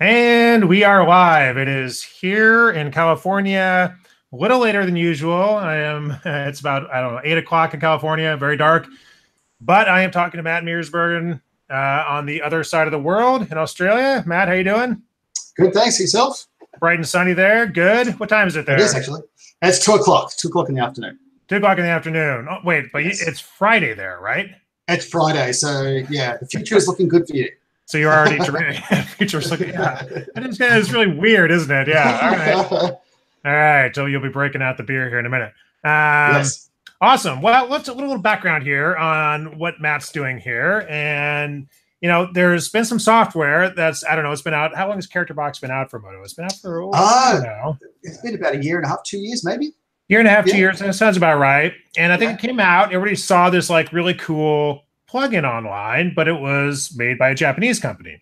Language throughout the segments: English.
And we are live. It is here in California, a little later than usual. It's about, I don't know, 8 o'clock in California, very dark. But I am talking to Matt Meersbergen on the other side of the world in Australia. Matt, how you doing? Good, thanks. Yourself? Bright and sunny there. Good. What time is it there? It is, actually. It's 2 o'clock. 2 o'clock in the afternoon. 2 o'clock in the afternoon. Oh, wait, but yes. It's Friday there, right? It's Friday, so yeah, the future is looking good for you. So you're already future's looking. Yeah, it's really weird, isn't it? Yeah. All right. All right. So you'll be breaking out the beer here in a minute. Yes. Awesome. Well, let's a little background here on what Matt's doing here, and there's been some software that's I don't know. It's been out. How long has CharacterBox been out for Moto? It's been out for it's been about a year and a half, 2 years, maybe. Year and a half, 2 years. That sounds about right. And I think it came out. Everybody saw this like really cool plugin online, but it was made by a Japanese company.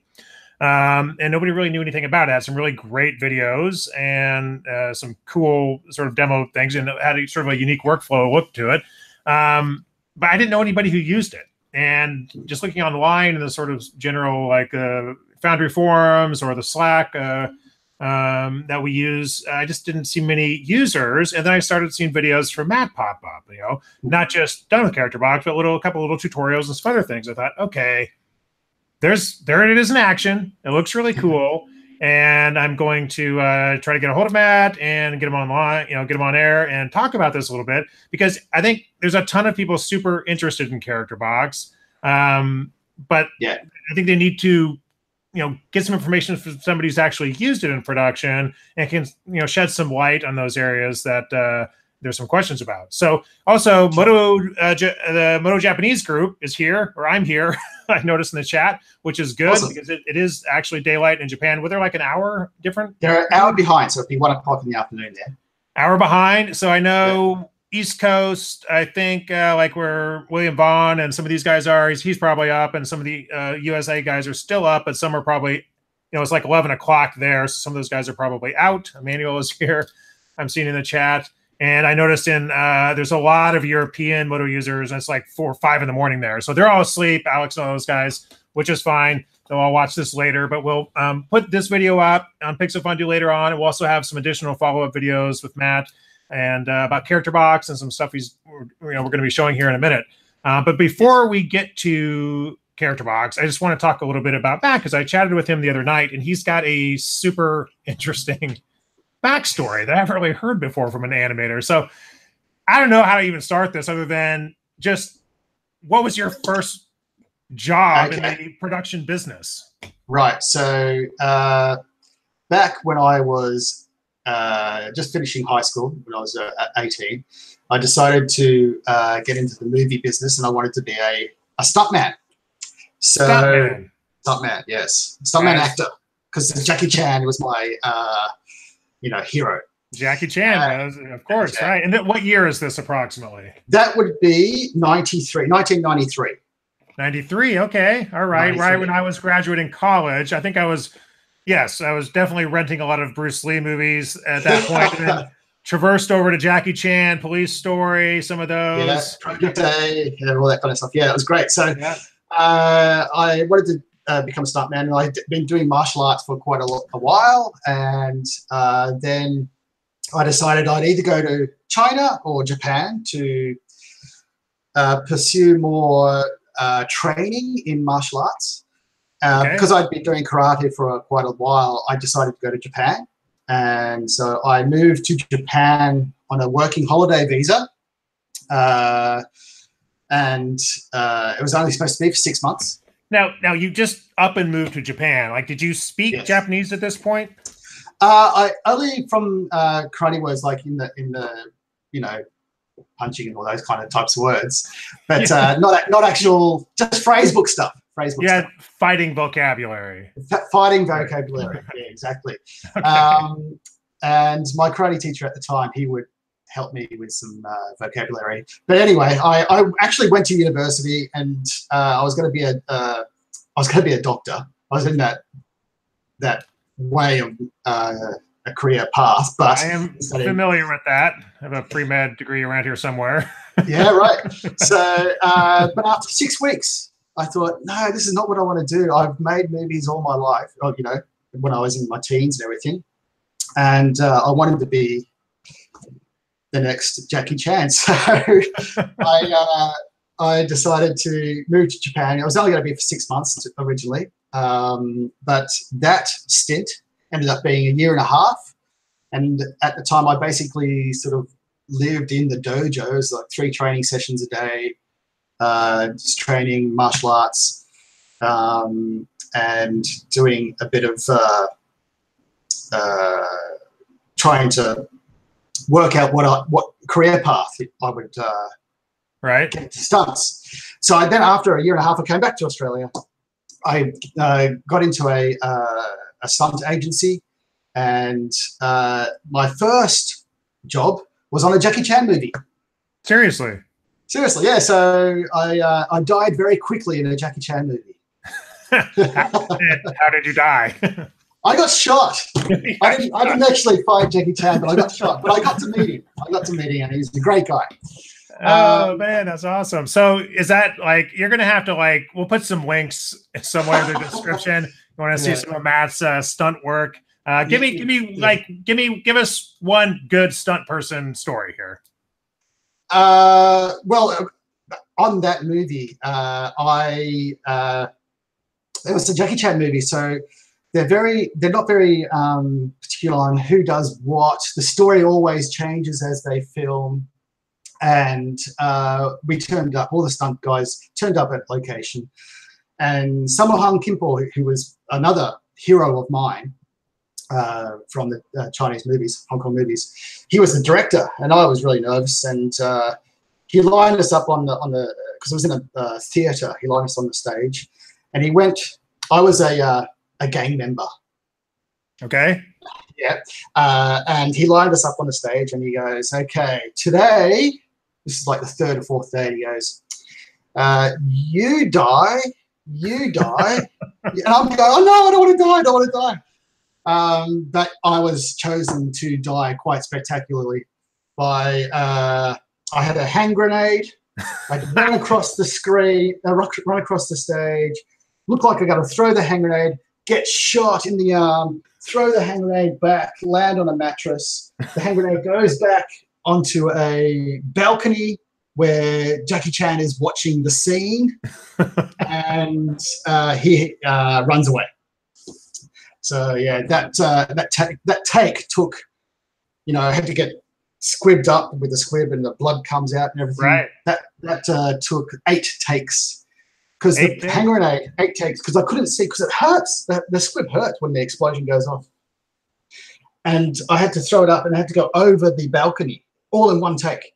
And nobody really knew anything about it. It had some really great videos and some cool sort of demo things, and it had a sort of a unique workflow look to it. But I didn't know anybody who used it. And just looking online in the sort of general like Foundry forums or the Slack that we use, I just didn't see many users. And then I started seeing videos from Matt pop up, not just done with CharacterBox, but a couple little tutorials and some other things. I thought, okay, there it is in action. It looks really cool. And I'm going to try to get a hold of Matt and get him online, get him on air and talk about this a little bit, because I think there's a ton of people super interested in CharacterBox. But yeah, I think they need to get some information from somebody who's actually used it in production and can, shed some light on those areas that there's some questions about. So also Moto, the Moto Japanese group is here, or I'm here. I noticed in the chat, which is good because it is actually daylight in Japan. Were there like an hour different? They're an hour behind, so it'd be 1 o'clock in the afternoon there. Hour behind. So I know East Coast, I think like where William Vaughn and some of these guys are, he's probably up, and some of the USA guys are still up, but some are probably, it's like 11 o'clock there. So some of those guys are probably out. Emmanuel is here. I'm seeing in the chat. And I noticed there's a lot of European Moto users, and it's like 4 or 5 in the morning there. So they're all asleep, Alex and all those guys, which is fine. So I'll watch this later, but we'll put this video up on Fondue later on. And we'll also have some additional follow-up videos with Matt and about CharacterBox and some stuff we're going to be showing here in a minute. But before we get to CharacterBox, I just want to talk a little bit about Matt, because I chatted with him the other night, and he's got a super interesting backstory that I haven't really heard before from an animator. So I don't know how to even start this other than just, what was your first job in the production business? Right. So back when I was just finishing high school, when I was 18, I decided to get into the movie business, and I wanted to be a stuntman. So stuntman, yes. Stuntman actor, because Jackie Chan was my hero. Jackie Chan, of course, right. And what year is this approximately? That would be 1993. 93, okay. All right. 93. Right when I was graduating college. I think I was definitely renting a lot of Bruce Lee movies at that point. And then traversed over to Jackie Chan, Police Story, some of those. Yeah, Project Day, all that kind of stuff. Yeah, it was great. So I wanted to become a stuntman, and I'd been doing martial arts for quite a while, and then I decided I'd either go to China or Japan to pursue more training in martial arts. Because I'd been doing karate for quite a while, I decided to go to Japan, and so I moved to Japan on a working holiday visa, and it was only supposed to be for 6 months. Now you just up and moved to Japan. Like, did you speak Japanese at this point? I only from karate words, like in the punching and all those kind of types of words, but not actual, just phrasebook stuff. Stuff. Fighting vocabulary. Fighting vocabulary. Yeah, exactly. Okay. And my karate teacher at the time, he would help me with some vocabulary. But anyway, I actually went to university, and I was going to be a doctor. I was in that way of a career path. But I am familiar with that. I have a pre-med degree around here somewhere. Yeah, right. So, but after 6 weeks, I thought, no, this is not what I want to do. I've made movies all my life, when I was in my teens and everything. And I wanted to be the next Jackie Chan. So I decided to move to Japan. I was only going to be for 6 months originally. But that stint ended up being a year and a half. And at the time, I basically sort of lived in the dojos, like 3 training sessions a day, just training martial arts, and doing a bit of trying to work out what career path I would get into stunts. So then after a year and a half, I came back to Australia. I got into a stunt agency, and my first job was on a Jackie Chan movie. Seriously, yeah. So I died very quickly in a Jackie Chan movie. How did you die? I got shot. I didn't actually fight Jackie Chan, but I got shot. But I got to meet him. And he's a great guy. Oh man, that's awesome. So is that like you're gonna have to like we'll put some links somewhere in the description. You want to see some of Matt's stunt work? Give us one good stunt person story here. Well, on that movie, it was a Jackie Chan movie, so they're not very particular on who does what. The story always changes as they film. And we turned up, all the stunt guys turned up at location. And Sammo Kimpo, who was another hero of mine from the Chinese movies, Hong Kong movies, he was the director, and I was really nervous. And he lined us up on the because it was in a theatre, he lined us on the stage. And he went, I was a gang member. Okay. Yeah. And he lined us up on the stage, and he goes, okay, today, this is like the 3rd or 4th day, and he goes, you die. And I'm going, oh no, I don't want to die. But I was chosen to die quite spectacularly by, I had a hand grenade. I'd run across the screen, run across the stage, look like I got to throw the hand grenade, get shot in the arm, throw the hand grenade back, land on a mattress. The hand grenade goes back onto a balcony where Jackie Chan is watching the scene, and he runs away. So yeah, that take took, I had to get squibbed up with the squib, and the blood comes out and everything. Right. That took 8 takes. Because the hand grenade, 8 takes, because I couldn't see, because it hurts. The squib hurts when the explosion goes off. And I had to throw it up, and I had to go over the balcony, all in one take.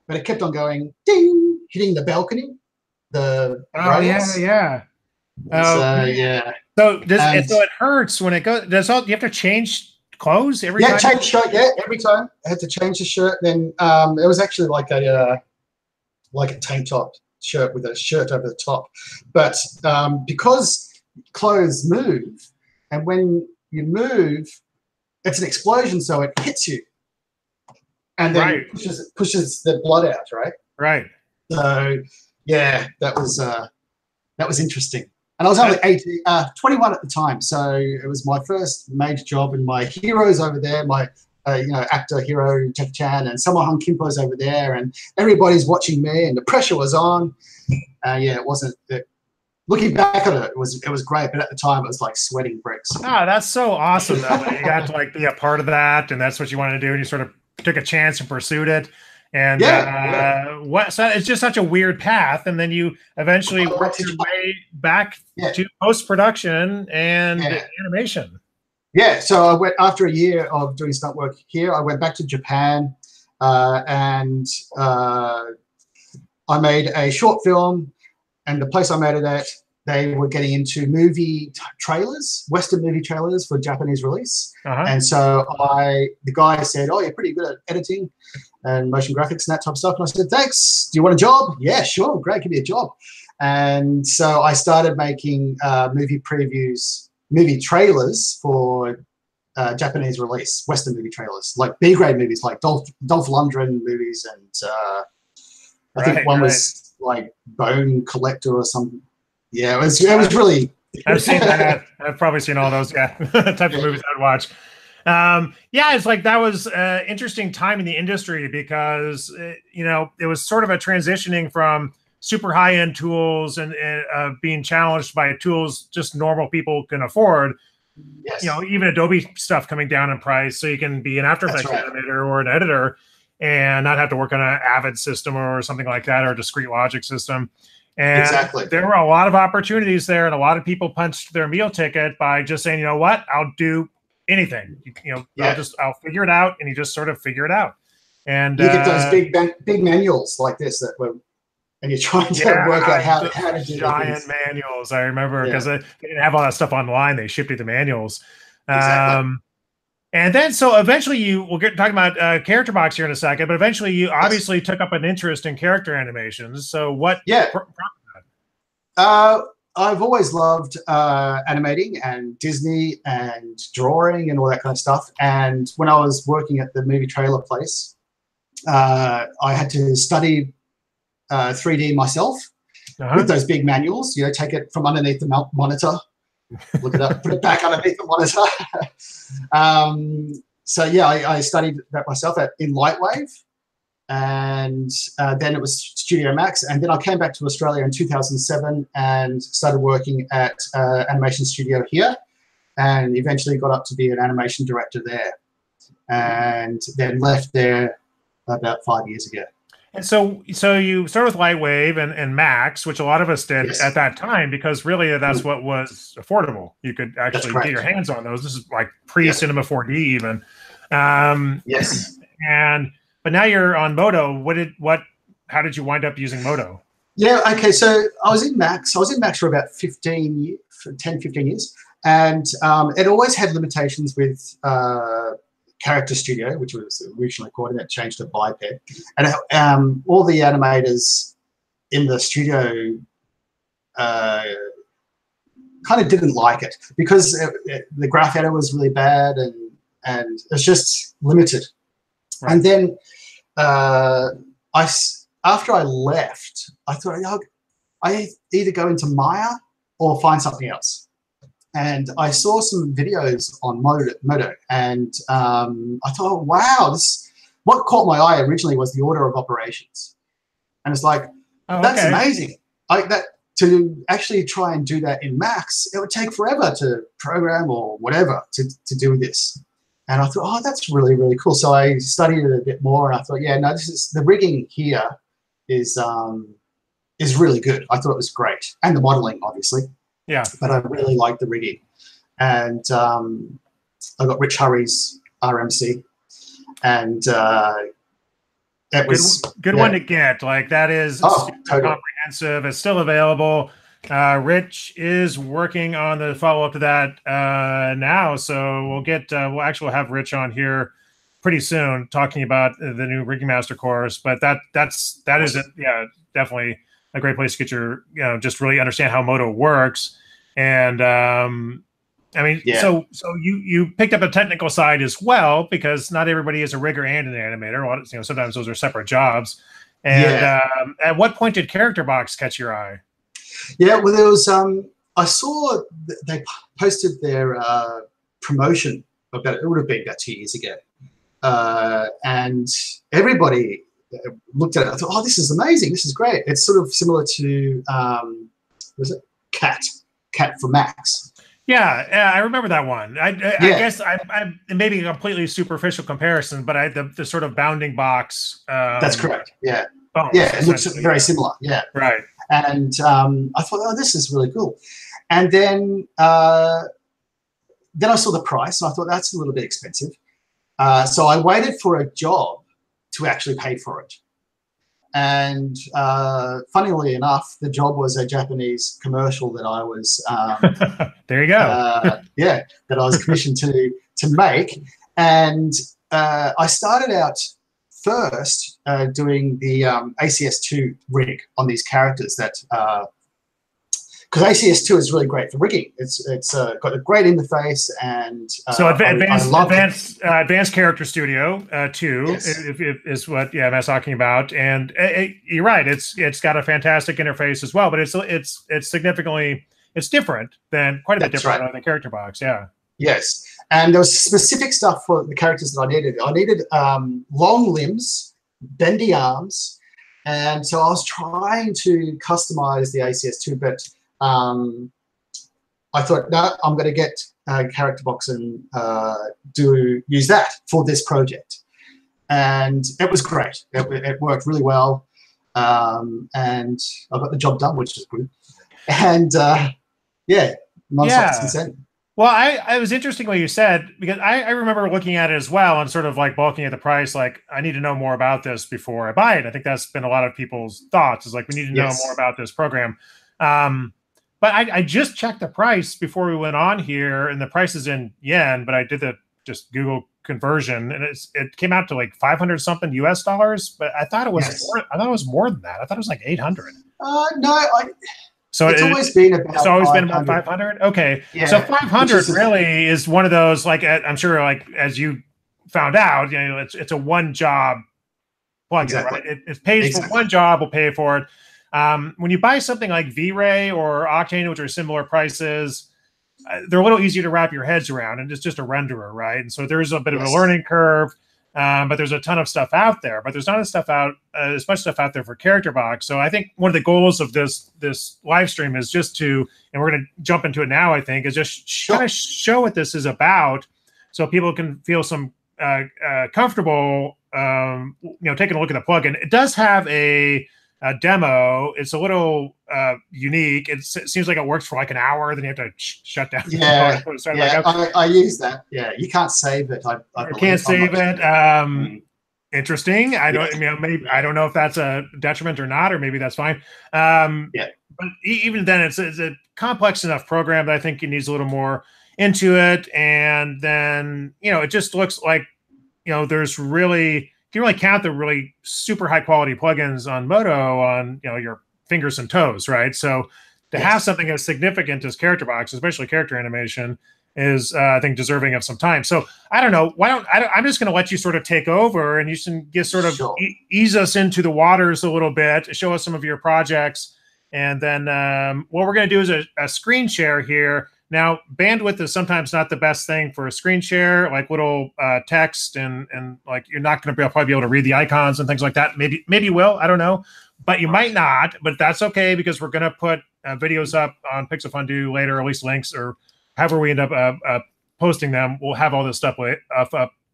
But it kept on going, ding, hitting the balcony. The rails. Yeah. So, yeah. So it hurts when it goes. You have to change clothes every time? Yeah, change shirt, every time. I had to change the shirt. Then it was actually like a tank top shirt with a shirt over the top. But because clothes move, and when you move, it's an explosion, so it hits you. And then pushes the blood out, right? Right. So yeah, that was interesting. And I was only 21 at the time, so it was my first major job, and my heroes over there, my actor hero Jackie Chan, and Sammo Kimpo's over there, and everybody's watching me, and the pressure was on. It wasn't. Looking back at it, it was great, but at the time it was like sweating bricks. Oh, that's so awesome though. You got to like be a part of that, and that's what you wanted to do, and you sort of took a chance and pursued it. And so it's just such a weird path, and then you eventually worked your way back to post-production and animation. Yeah, so I went after a year of doing stunt work here. I went back to Japan, and I made a short film. And the place I made it at, they were getting into movie trailers, Western movie trailers for Japanese release. And so the guy said, "Oh, you're pretty good at editing and motion graphics and that type of stuff." And I said, "Thanks. Do you want a job?" "Yeah, sure. Great. Give me a job." And so I started making movie previews, movie trailers for Japanese release, Western movie trailers, like B-grade movies, like Dolph Lundgren movies, and I think one was like Bone Collector or something. Yeah, it was really I've seen that. I've probably seen all those. Yeah, type of movies I'd watch. Yeah, it's like that was an interesting time in the industry because it was sort of a transitioning from super high end tools and being challenged by tools just normal people can afford. Yes. Even Adobe stuff coming down in price, so you can be an After Effects animator or an editor and not have to work on an Avid system or something like that, or a discrete logic system. And there were a lot of opportunities there, and a lot of people punched their meal ticket by just saying, you know what, I'll do anything. I'll figure it out, and you just sort of figure it out. And you get those big manuals like this that were, and you're trying to work out how to do giant manuals. I remember because they didn't have all that stuff online; they shipped you the manuals. Exactly. And then, so eventually, we'll get talking about CharacterBox here in a second. But eventually, you obviously took up an interest in character animations. So what? Yeah. I've always loved animating and Disney and drawing and all that kind of stuff. And when I was working at the movie trailer place, I had to study 3D myself with those big manuals. Take it from underneath the monitor, look it up, put it back underneath the monitor. So yeah, I studied that myself in Lightwave, and then it was Studio Max, and then I came back to Australia in 2007 and started working at animation studio here, and eventually got up to be an animation director there, and then left there about 5 years ago. And so you started with Lightwave and Max, which a lot of us did at that time, because really that's what was affordable. You could actually get your hands on those. This is like pre-Cinema 4D even. Yes. But now you're on Moto. How did you wind up using Moto? Yeah, okay. So I was in Max for about 10, 15 years. And it always had limitations with Character Studio, which was originally called, and it changed to Biped. And all the animators in the studio kind of didn't like it because the graph editor was really bad and it was just limited. Right. And then after I left, I thought I either go into Maya or find something else. And I saw some videos on Moto, and I thought, oh, wow, what caught my eye originally was the order of operations. And it's like, that's amazing. To actually try and do that in Max, it would take forever to program or whatever to do this. And I thought, oh, that's really, really cool. So I studied it a bit more, and I thought, yeah, no, the rigging here is really good. I thought it was great. And the modeling, obviously. Yeah, but I really like the rigging, and I got Rich Hurry's RMC, and that was good one to get. Like that is totally comprehensive. It's still available. Rich is working on the follow up to that now, so we'll actually have Rich on here pretty soon talking about the new Rigging Master course. But that is definitely a great place to get your, just really understand how Moto works. And so you picked up a technical side as well, because not everybody is a rigger and an animator. Sometimes those are separate jobs. And at what point did CharacterBox catch your eye? Yeah, well, there was, I saw they posted their promotion it would have been about 2 years ago. And everybody looked at it. I thought, oh, this is amazing. This is great. It's sort of similar to, was it Cat for Max? Yeah, I remember that one. I guess I maybe a completely superficial comparison, but the sort of bounding box. That's correct. Yeah. Bones, it looks very similar. Yeah. Right. And I thought, oh, this is really cool. And then I saw the price, and I thought that's a little bit expensive. So I waited for a job to actually pay for it. And funnily enough, the job was a Japanese commercial that I was there you go. That I was commissioned to make. And I started out first doing the ACS2 rig on these characters that because ACS2 is really great for rigging. It's got a great interface, and so Advanced Character Studio 2 is what I was talking about. And you're right, it's got a fantastic interface as well, but it's significantly it's different than quite a bit That's different than CharacterBox. Yeah. Yes, and there was specific stuff for the characters that I needed. I needed long limbs, bendy arms, and so I was trying to customize the ACS2, but I thought, no, I'm going to get CharacterBox and use that for this project. And it was great. It worked really well, and I got the job done, which is good. And yeah, non-stop since then. Well, I was interesting what you said, because I remember looking at it as well and sort of like balking at the price. Like, I need to know more about this before I buy it. I think that's been a lot of people's thoughts, is like, we need to know more about this program. But I just checked the price before we went on here, and the price is in yen, but I did the just Google conversion, and it came out to like 500 something US dollars. But I thought it was I thought it was more than that. I thought it was like 800. No, so it's always been about. It's always been about 500. Okay, yeah, so 500 really is one of those, like, I'm sure, like, as you found out, you know, it's a one job plugin, right? It pays for one job. We'll pay for it. When you buy something like V-Ray or Octane, which are similar prices, they're a little easier to wrap your heads around, and it's just a renderer, right? And so there's a bit of a learning curve. But there's a ton of stuff out there, but there's not as much stuff out there for CharacterBox. So I think one of the goals of this live stream is just to, and we're going to jump into it now, I think, is just kind of show what this is about, so people can feel some comfortable, you know, taking a look at the plugin. It does have a demo. It's a little unique. It seems like it works for like an hour, then you have to shut down. Yeah, I use that. Yeah, you can't save it. I can't save it. Interesting. I don't. You know, maybe I don't know if that's a detriment or not, or maybe that's fine. But even then, it's a complex enough program that I think it needs a little more into it. And then, you know, it just looks like, you know, there's really, you can really count the really super high quality plugins on Moto on, you know, your fingers and toes, right? So to have something as significant as CharacterBox, especially character animation, is I think deserving of some time. So I don't know. I'm just going to let you sort of take over, and you can just sort of ease us into the waters a little bit, show us some of your projects, and then what we're going to do is a screen share here. Now, bandwidth is sometimes not the best thing for a screen share, like little text, and like you're not going to probably be able to read the icons and things like that. Maybe you will, I don't know, but you might not. But that's okay, because we're going to put videos up on Fondue later, or at least links, or however we end up posting them. We'll have all this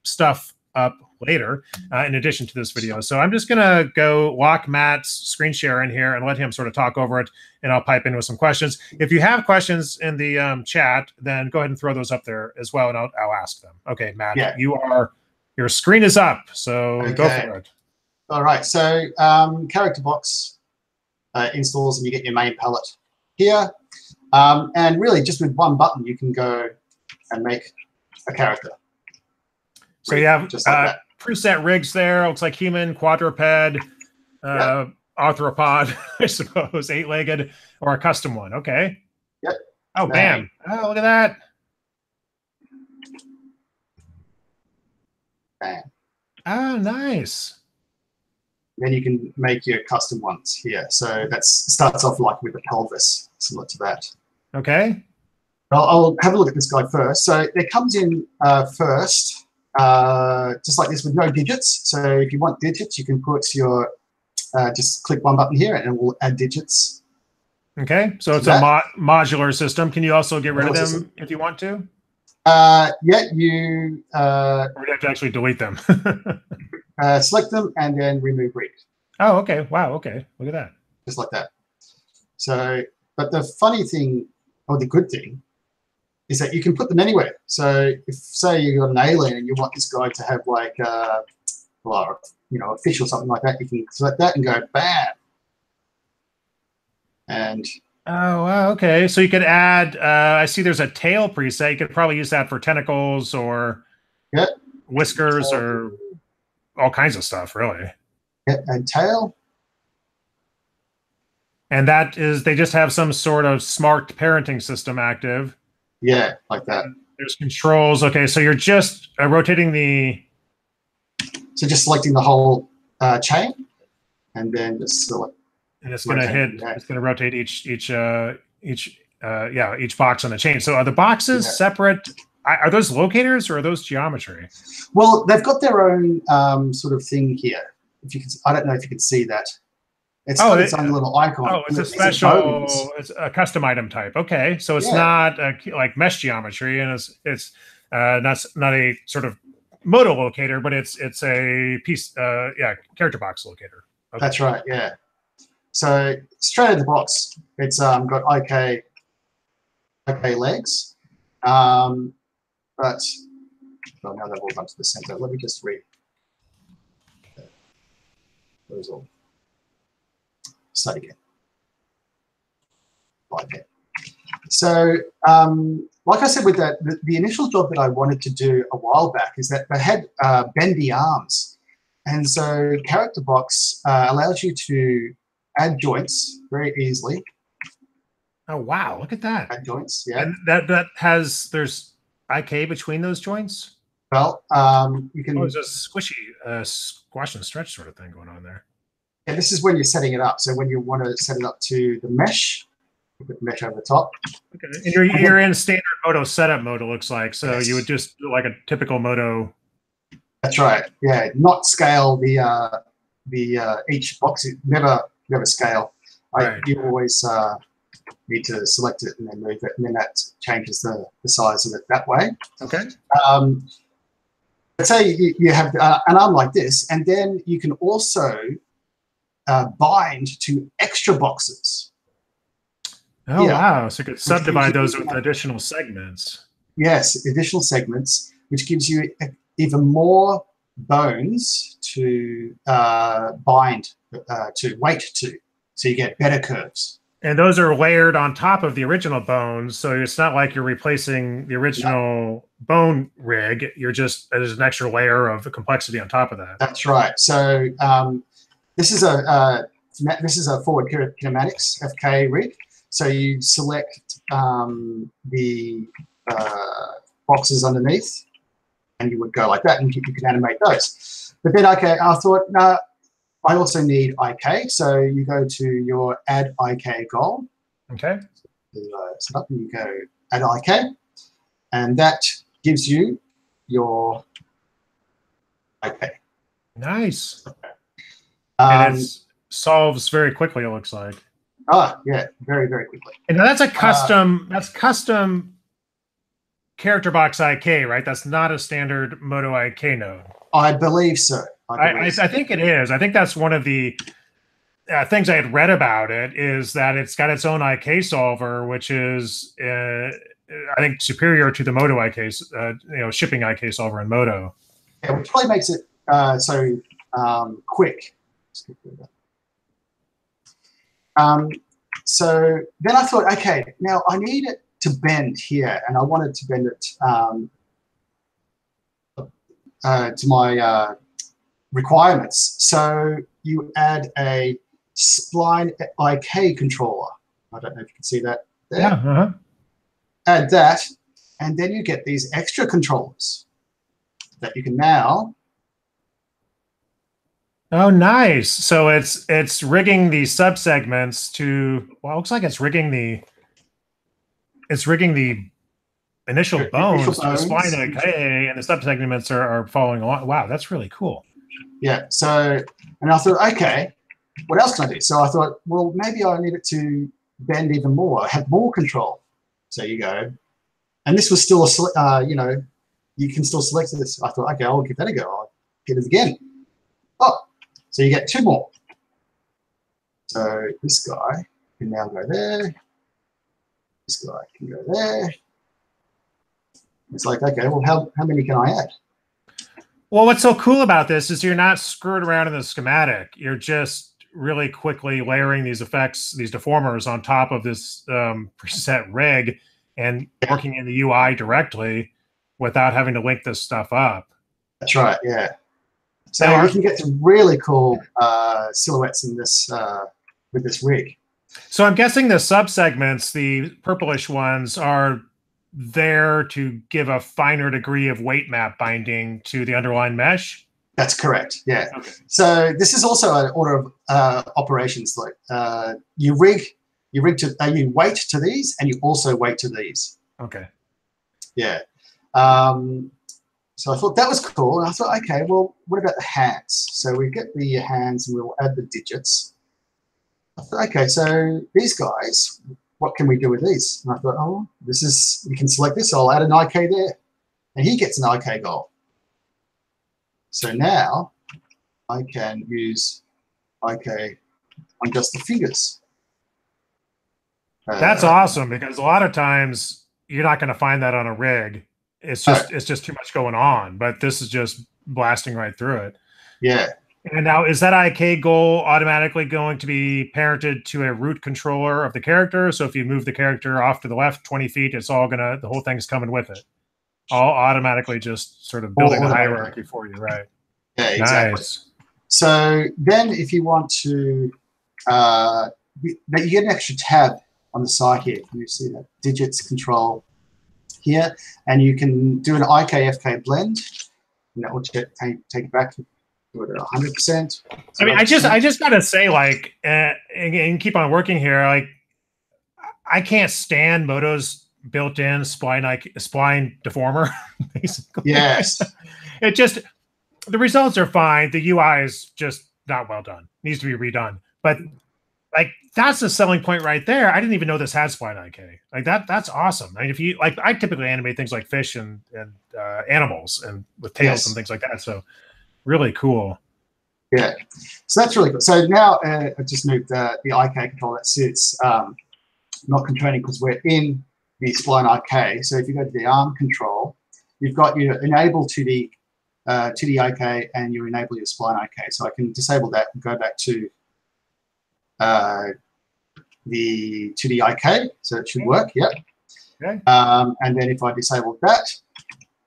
stuff up later in addition to this video. So I'm just going to go lock Matt's screen share in here and let him sort of talk over it, and I'll pipe in with some questions. If you have questions in the chat, then go ahead and throw those up there as well, and I'll ask them. Okay, Matt, your screen is up, so go for it. All right, so CharacterBox installs, and you get your main palette here. And really, just with one button, you can go and make a character. So you have just like preset rigs there. Looks like human, quadruped, arthropod, I suppose, 8-legged, or a custom one. Okay. Yep. Oh, bam. Oh, look at that. Bam. Oh, nice. Then you can make your custom ones here. So that starts off like with a pelvis, similar to that. Okay. I'll have a look at this guy first. So it comes in first, just like this, with no digits. So if you want digits, you can put your, just click one button here and it will add digits. Okay, so it's a modular system. Can you also get rid of them if you want to? Yeah, you... or would you have to actually delete them? Select them and then remove rig. Oh, okay. Wow, okay. Look at that. Just like that. So, but the funny thing, or the good thing, is that you can put them anywhere. So if, say, you've got an alien and you want this guy to have like, well, you know, a fish or something like that, you can select that and go, bam. And oh, wow, okay. So you could add, I see there's a tail preset. You could probably use that for tentacles or whiskers or all kinds of stuff, really. Yeah, and tail. And that is, they just have some sort of smart parenting system active. Yeah, like that. And there's controls. Okay, so you're just rotating the... So just selecting the whole chain, and then just select. And it's going to hit. Yeah. It's going to rotate each each box on the chain. So are the boxes separate? Are those locators or are those geometry? Well, they've got their own sort of thing here. If you can, I don't know if you can see that. It's got its own little icon. Oh, it's a special, it's a custom item type. Okay, so it's not like mesh geometry, and it's not a sort of Moto locator, but it's a piece, CharacterBox locator. Okay. That's right. Yeah. So straight out of the box, it's got IK legs, but well, now they've all gone to the center. Let me just read. Those all. Start again. Like that. So, like I said, with that, the initial job that I wanted to do a while back is that they had bendy arms, and so CharacterBox allows you to add joints very easily. Oh wow! Look at that. Add joints, yeah. And there's IK between those joints. Well, you can. Oh, there's a squishy squash and stretch sort of thing going on there. Yeah, this is when you're setting it up. So when you want to set it up to the mesh, you put the mesh over the top. Okay. And you're in standard Moto setup mode, it looks like. So you would just do like a typical Moto. That's right. Yeah, not scale the each box. Never scale. Right. You always need to select it and then move it, and then that changes the size of it that way. Okay. Let's say you have an arm like this, and then you can also bind to extra boxes. Oh, wow. So you could subdivide those with additional segments. Yes, additional segments, which gives you even more bones to bind, to weight to. So you get better curves. And those are layered on top of the original bones. So it's not like you're replacing the original bone rig. You're just, there's an extra layer of complexity on top of that. That's right. So this is a forward kinematics FK rig. So you select the boxes underneath, and you would go like that, and you can animate those. But then, okay, I thought, no, I also need IK. So you go to your Add IK goal. Okay. Set up, and you go Add IK, and that gives you your IK. Nice. And it solves very quickly, it looks like. Oh, yeah, very, very quickly. And that's a custom, that's custom CharacterBox IK, right? That's not a standard Moto IK node. I believe so. I think it is. I think that's one of the things I had read about it, is that it's got its own IK solver, which is, I think, superior to the Moto IK, shipping IK solver in Moto. Yeah, which probably makes it so quick. So then I thought, okay, now I need it to bend here, and I wanted to bend it to my requirements. So you add a spline IK controller. I don't know if you can see that there. Yeah. Add that, and then you get these extra controllers that you can now. Oh, nice. So it's rigging the subsegments to, well, it looks like it's rigging the initial bones to the spline IK, and the subsegments are following along. Wow, that's really cool. Yeah. So, and I thought, okay, what else can I do? So I thought, well, maybe I need it to bend even more, have more control. So you go, and this was still a, you can still select this. I thought, okay, I'll give that a go. I'll hit it again. Oh, so you get two more. So this guy can now go there. This guy can go there. It's like, okay, well, how many can I add? Well, what's so cool about this is you're not screwed around in the schematic. You're just really quickly layering these effects, these deformers on top of this preset rig and working in the UI directly without having to link this stuff up. That's right, yeah. So you can get some really cool silhouettes in this with this rig. So I'm guessing the subsegments, the purplish ones, are there to give a finer degree of weight map binding to the underlying mesh? That's correct, yeah. Okay. So this is also an order of operations. Like you rig you weight to these, and you also weight to these. Okay. Yeah. So I thought that was cool, and I thought, okay, well, what about the hands? So we get the hands, and we'll add the digits. I thought, okay, so these guys, what can we do with these? And I thought, oh, this is, you can select this. I'll add an IK there, and he gets an IK goal. So now I can use IK on just the fingers. That's awesome, because a lot of times you're not going to find that on a rig. It's just too much going on, but this is just blasting right through it. Yeah. And now, is that IK goal automatically going to be parented to a root controller of the character? So if you move the character off to the left 20 feet, it's all gonna, the whole thing's coming with it. All automatically just sort of building the hierarchy for you, right? Yeah, exactly. Nice. So then if you want to, you get an extra tab on the side here. Can you see that? Digits control here, and you can do an IK-FK blend, and that will take it back to 100%. I mean, I just gotta say, like, and keep on working here. Like, I can't stand Moto's built-in spline deformer. Basically, yes. It just, the results are fine. The UI is just not well done. Needs to be redone. But like, that's the selling point right there. I didn't even know this had spline IK. Like that's awesome. I mean, if you like, I typically animate things like fish and animals and with tails and things like that. So really cool. Yeah. So that's really cool. So now I just moved the IK control that sits not controlling because we're in the spline IK. So if you go to the arm control, you've got your enable to the IK and you enable your spline IK. So I can disable that and go back to the IK, so it should work. Yep. Okay. And then if I disable that,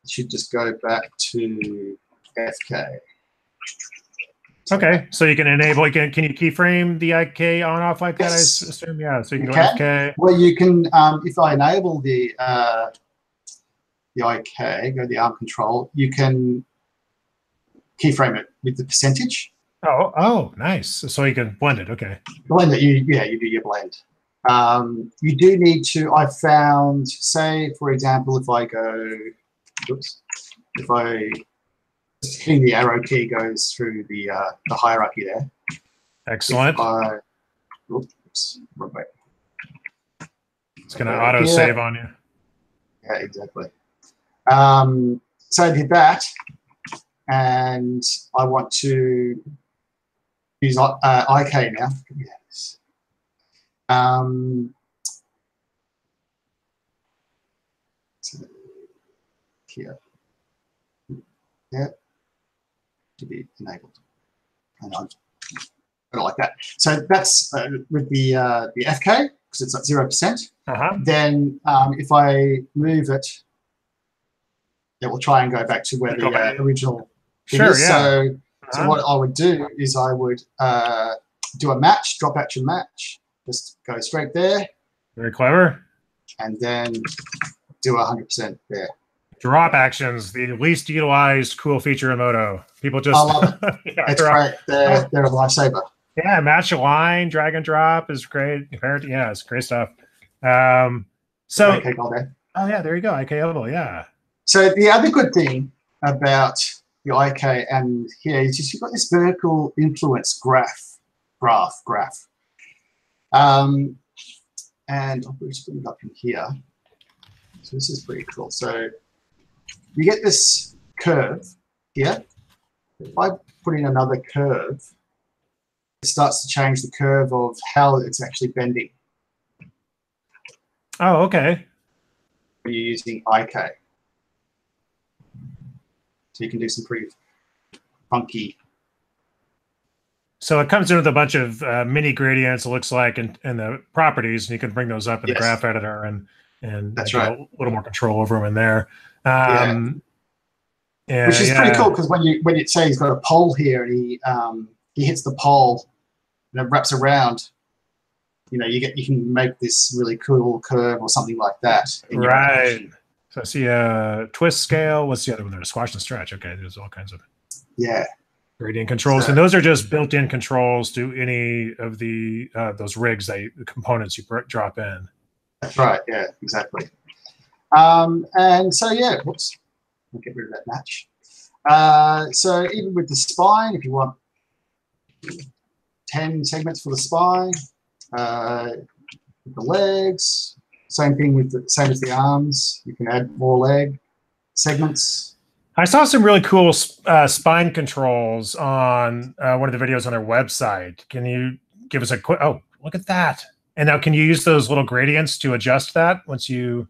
it should just go back to FK. Okay, so you can enable. Can you keyframe the IK on off like that? I assume, yeah. So you can go FK. Well, you can if I enable the IK, go to the arm control, you can keyframe it with the percentage. Oh, nice. So you can blend it. Okay. Blend it. You do your blend. You do need to. I found, say, for example, if I go, if I hitting the arrow key goes through the hierarchy there. Excellent. Oops, wrong way. It's going to auto save on you. Yeah, exactly. So I did that, and I want to use IK now. Yes. So here. Yeah. To be enabled. And I don't like that. So that's with the FK, because it's at 0%. Then if I move it, it will try and go back to where the original thing is. So what I would do is I would do a match, drop action match, just go straight there. Very clever. And then do 100% there. Drop actions, the least utilized cool feature in Moto. People just, I love it. It's great. They're a lifesaver. Yeah, match a line, drag and drop is great. Yeah, it's great stuff. So, IK goal there. Oh yeah, there you go. IK level, yeah. So the other good thing about the IK and here is just you've got this vertical influence graph. And I'll just put it up in here. So this is pretty cool. So you get this curve here. If I put in another curve, it starts to change the curve of how it's actually bending. Oh, okay. When you're using IK. So you can do some pretty funky. So it comes in with a bunch of mini gradients, it looks like, in the properties, and you can bring those up in the graph editor and that's get right. a little more control over them in there. Which is pretty cool, because when you say he's got a pole here and he hits the pole and it wraps around, you know, you can make this really cool curve or something like that. Right. So I see a twist scale. What's the other one there? Squash and stretch. Okay, there's all kinds of. Yeah. Gradient controls, and those are just built-in controls to any of the those rigs the components you drop in. That's right. Yeah, exactly. And so yeah, whoops, I'll get rid of that match. So even with the spine, if you want 10 segments for the spine, with the legs, same thing with same as the arms. You can add more leg segments. I saw some really cool spine controls on one of the videos on their website. Can you give us a quick? Oh, look at that! And now, can you use those little gradients to adjust that once you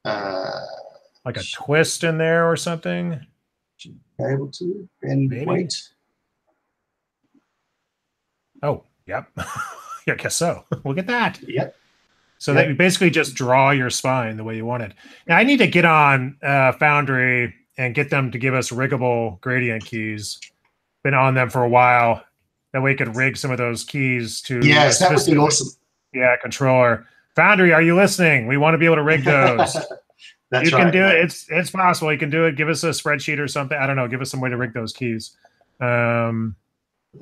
like a twist in there or something? Should be able to bend weight. Oh, yep. I guess so. Look at that. Yep. So that you basically just draw your spine the way you want it. Now, I need to get on Foundry and get them to give us riggable gradient keys. Been on them for a while. That way we could rig some of those keys to yes, that would be awesome. Yeah, controller. Foundry, are you listening? We want to be able to rig those. That's you can right, do it. It's possible. You can do it. Give us a spreadsheet or something. I don't know. Give us some way to rig those keys. Let me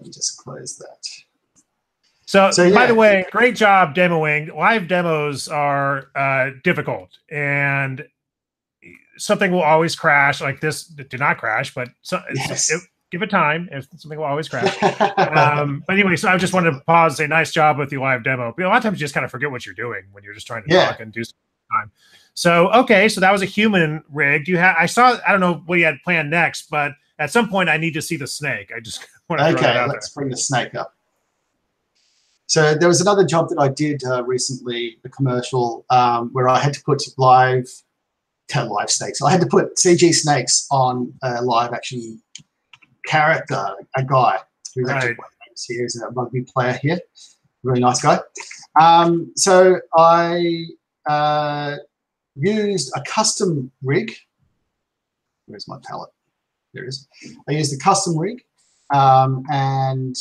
just close that. So yeah. By the way, great job demoing. Live demos are difficult, and something will always crash. Like this did not crash, but give it time. Something will always crash. But anyway, so I just wanted to pause and say nice job with the live demo. But a lot of times you just kind of forget what you're doing when you're just trying to talk and do some time. So, okay, so that was a human rig. Do you have? I don't know what you had planned next, but at some point I need to see the snake. I just want to throw that out let's bring the snake up. So there was another job that I did recently, a commercial, where I had to put live snakes. I had to put CG snakes on a live action character, a guy who's actually here is a rugby player here, really nice guy. So I used a custom rig. Where's my palette? There it is. I used a custom rig, and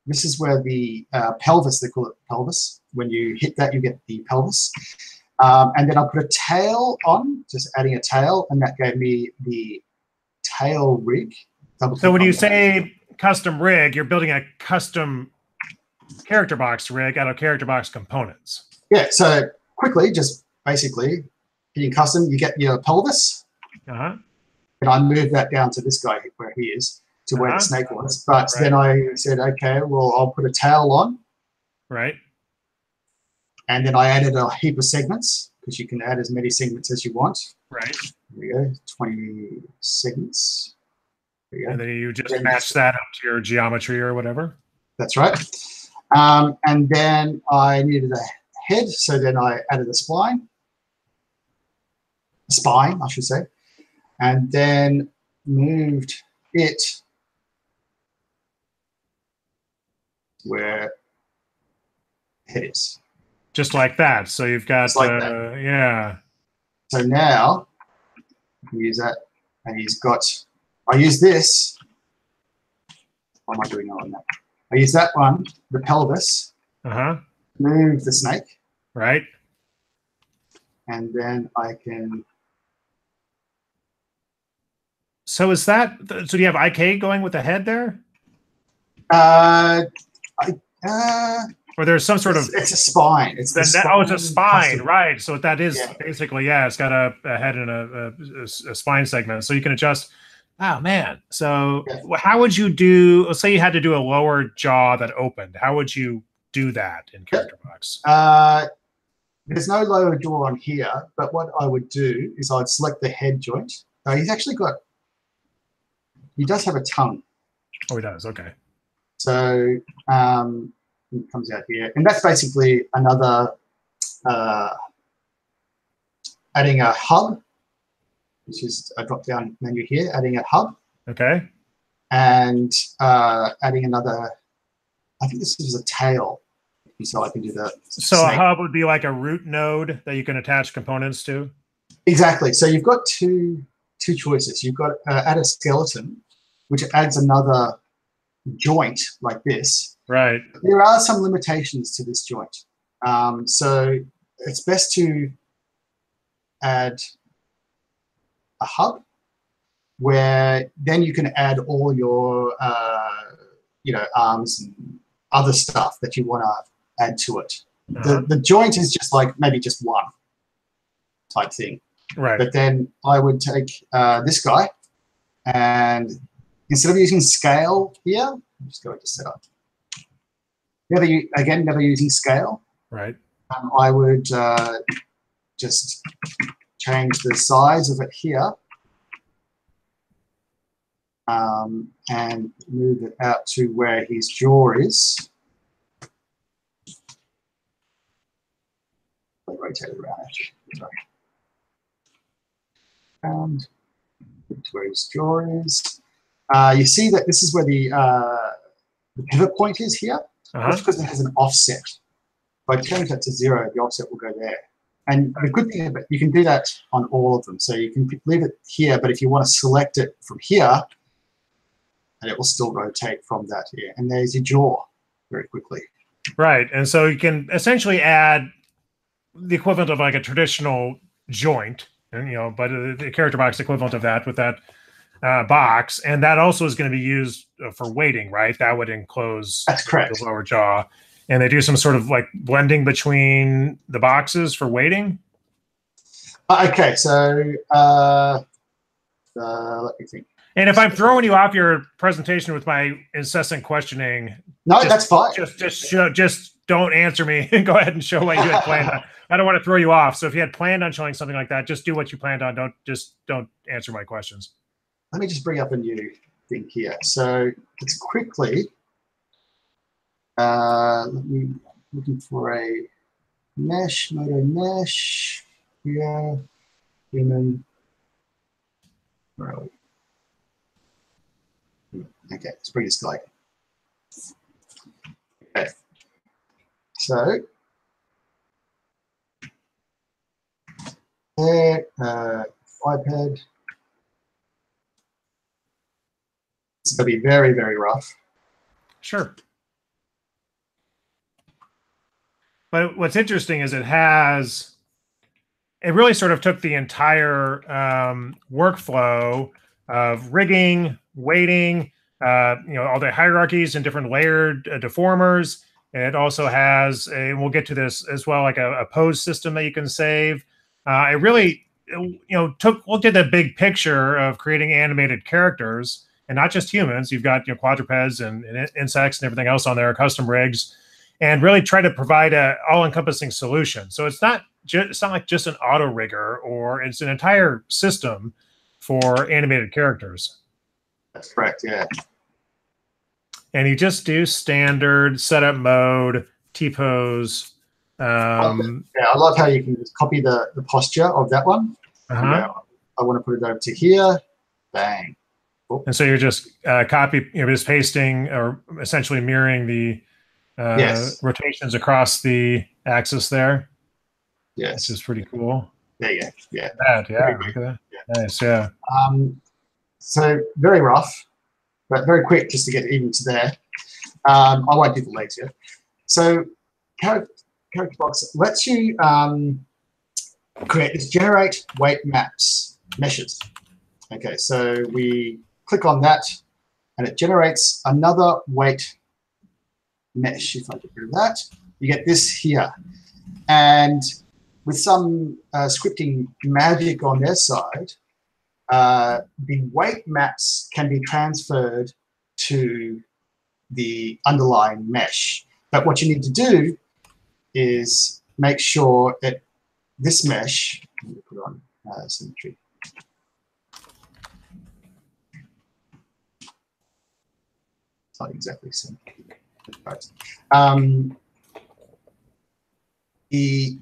this is where the pelvis, they call it pelvis. When you hit that, you get the pelvis. And then I put a tail on, just adding a tail, and that gave me the tail rig. So when you say custom rig, you're building a custom CharacterBox rig out of CharacterBox components. Yeah, so quickly, just basically hitting custom, you get your pelvis. And I moved that down to this guy where he is, to where the snake was. But then I said, okay, well, I'll put a tail on. Right. And then I added a heap of segments, because you can add as many segments as you want. Right. There we go, 20 segments. There we go. And then you just match that up to your geometry or whatever. That's right. And then I needed a head, so then I added a spine. A spine, I should say. And then moved it where it is. Just like that. So you've got, yeah. So now, I can use that, and he's got, I use this. What am I doing on that? I use that one, the pelvis. Move the snake. Right. And then I can. So is that, so do you have IK going with the head there? Or there's some sort of. It's a spine. It's the spine. Oh, it's a spine, right? So that is basically, it's got a head and a spine segment, so you can adjust. Oh man! So how would you do? Let's say you had to do a lower jaw that opened. How would you do that in CharacterBox? There's no lower jaw on here, but what I would do is I'd select the head joint. He's actually got. He does have a tongue. Oh, he does. Okay. So it comes out here, and that's basically another adding a hub, which is a drop-down menu here. Adding a hub. Okay. And adding another. I think this is a tail, so I can do that. So snake. A hub would be like a root node that you can attach components to. Exactly. So you've got two choices. You've got add a skeleton, which adds another joint like this. Right. There are some limitations to this joint. So it's best to add a hub where then you can add all your arms and other stuff that you want to add to it. The joint is just like maybe just one type thing. Right. But then I would take this guy, and instead of using scale here, I'm just going to setup. Never using scale. Right. I would just change the size of it here and move it out to where his jaw is. Rotate it around, actually. Sorry. And to where his jaw is. You see that this is where the pivot point is here. That's because it has an offset. If I change that to 0, the offset will go there. And the good thing about you can do that on all of them. So you can leave it here, but if you want to select it from here, and it will still rotate from that here. And there's your jaw very quickly. Right. And so you can essentially add the equivalent of like a traditional joint, and but the CharacterBox equivalent of that with that box, and that also is going to be used for weighting, right? That would enclose That's correct. The lower jaw, and they do some sort of like blending between the boxes for weighting. Okay, so let me think. And if I'm throwing you off your presentation with my incessant questioning, no, that's fine. Just don't answer me and go ahead and show what you had planned on. I don't want to throw you off. So if you had planned on showing something like that, just do what you planned on. Don't answer my questions. Let me just bring up a new thing here. So let's quickly looking for a mesh, Moto mesh here, human. Where are we? Okay, let's bring this guy. Okay. So there, iPad. It's going to be very, very rough. Sure. But what's interesting is it really sort of took the entire workflow of rigging, weighting, all the hierarchies and different layered deformers. It also has and we'll get to this as well, like a pose system that you can save. It really, looked at the big picture of creating animated characters, and not just humans. You've got quadrupeds and insects and everything else on there, custom rigs, and really try to provide a all-encompassing solution. So it's not like just an auto rigger, or it's an entire system for animated characters. That's correct, yeah. And you just do standard setup mode, Tipos. Yeah, I love how you can just copy the posture of that one. I want to put it over to here. Bang. Cool. And so you're just just pasting or essentially mirroring the rotations across the axis there. Yes. Which is pretty cool. There you go. Yeah. Yeah. Look at that. Yeah. Nice. Yeah. So very rough, but very quick just to get even to there. I won't do the legs yet. So CharacterBox lets you generate weight maps, meshes. Okay, so we click on that, and it generates another weight mesh. If I get rid of that, you get this here. And with some scripting magic on their side, the weight maps can be transferred to the underlying mesh. But what you need to do is make sure that this mesh, let me put on symmetry. It's not exactly symmetry. Right. The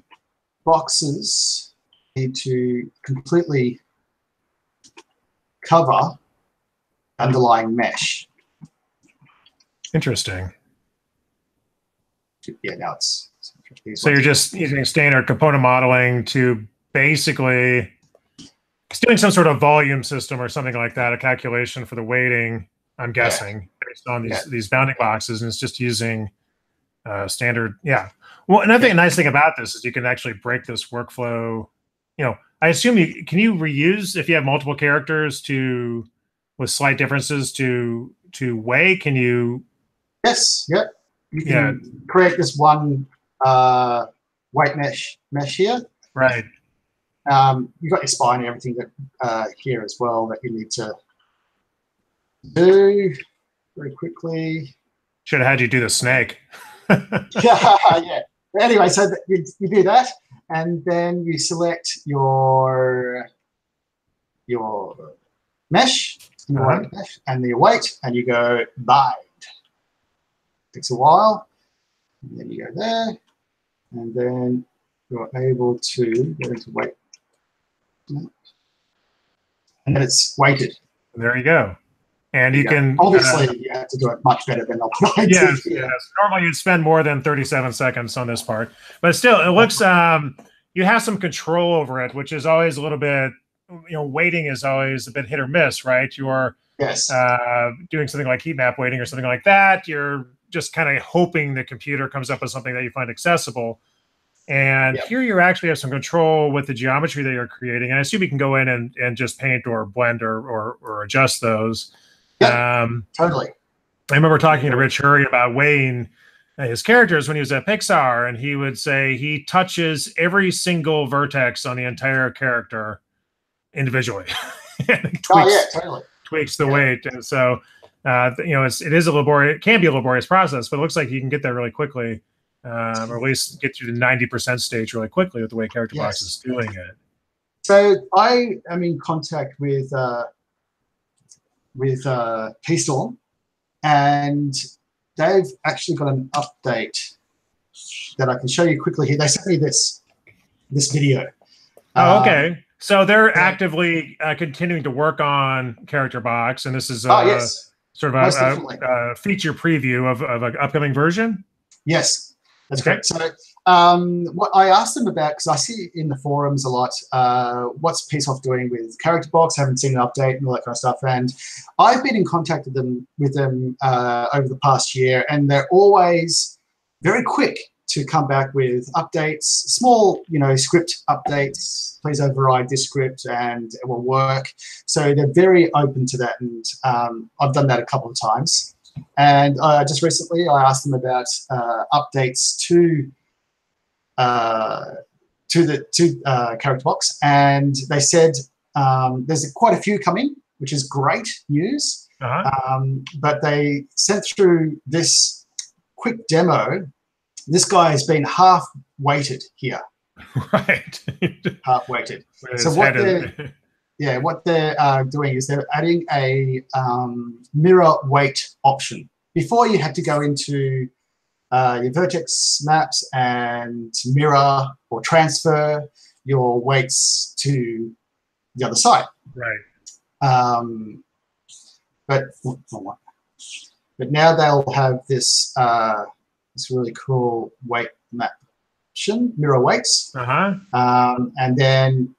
boxes need to completely cover underlying mesh. Interesting. Yeah, now it's. So you're just using standard component modeling to basically doing some sort of volume system or something like that, a calculation for the weighting, I'm guessing, based on these bounding boxes, and it's just using standard. Yeah. Well, another nice thing about this is you can actually break this workflow, I assume can you reuse if you have multiple characters with slight differences to weigh? Can you? Yes. Yep. You can create this one weight mesh here. Right. You've got your spine and everything that here as well that you need to do very quickly. Should have had you do the snake. Yeah. Anyway, so you do that, and then you select your mesh, and your weight, and you go bind. Takes a while, and then you go there, and then you're able to go into weight, and then it's weighted. There you go. And you can obviously you have to do it much better than the yes. Normally you'd spend more than 37 seconds on this part, but still, it looks you have some control over it, which is always a little bit. Weighting is always a bit hit or miss, right? You're doing something like heat map weighting or something like that. You're just kind of hoping the computer comes up with something that you find accessible. And here you actually have some control with the geometry that you're creating. And I assume you can go in and just paint or blend or adjust those. Totally. I remember talking to Rich Hurry about weighing his characters when he was at Pixar, and he would say he touches every single vertex on the entire character individually. And tweaks the weight. And so, it is a laborious, it can be a laborious process, but it looks like you can get there really quickly, or at least get to the 90% stage really quickly with the way CharacterBox is doing it. So I am in contact with P-Storm, and they've actually got an update that I can show you quickly here. They sent me this video. Oh, okay. So they're actively continuing to work on CharacterBox, and this is sort of a feature preview of an upcoming version? Yes, that's correct. So what I asked them about, because I see in the forums a lot, what's PSoft doing with CharacterBox? Haven't seen an update and all that kind of stuff. And I've been in contact with them over the past year, and they're always very quick to come back with updates, small, script updates. Please override this script, and it will work. So they're very open to that, and I've done that a couple of times. And just recently, I asked them about updates to CharacterBox, and they said there's quite a few coming, which is great news. But they sent through this quick demo. This guy has been half weighted here. Right. Half weighted. So what they're doing is they're adding a mirror weight option. Before, you had to go into your vertex maps and mirror or transfer your weights to the other side. Right. But now they'll have this this really cool weight map option, mirror weights. And then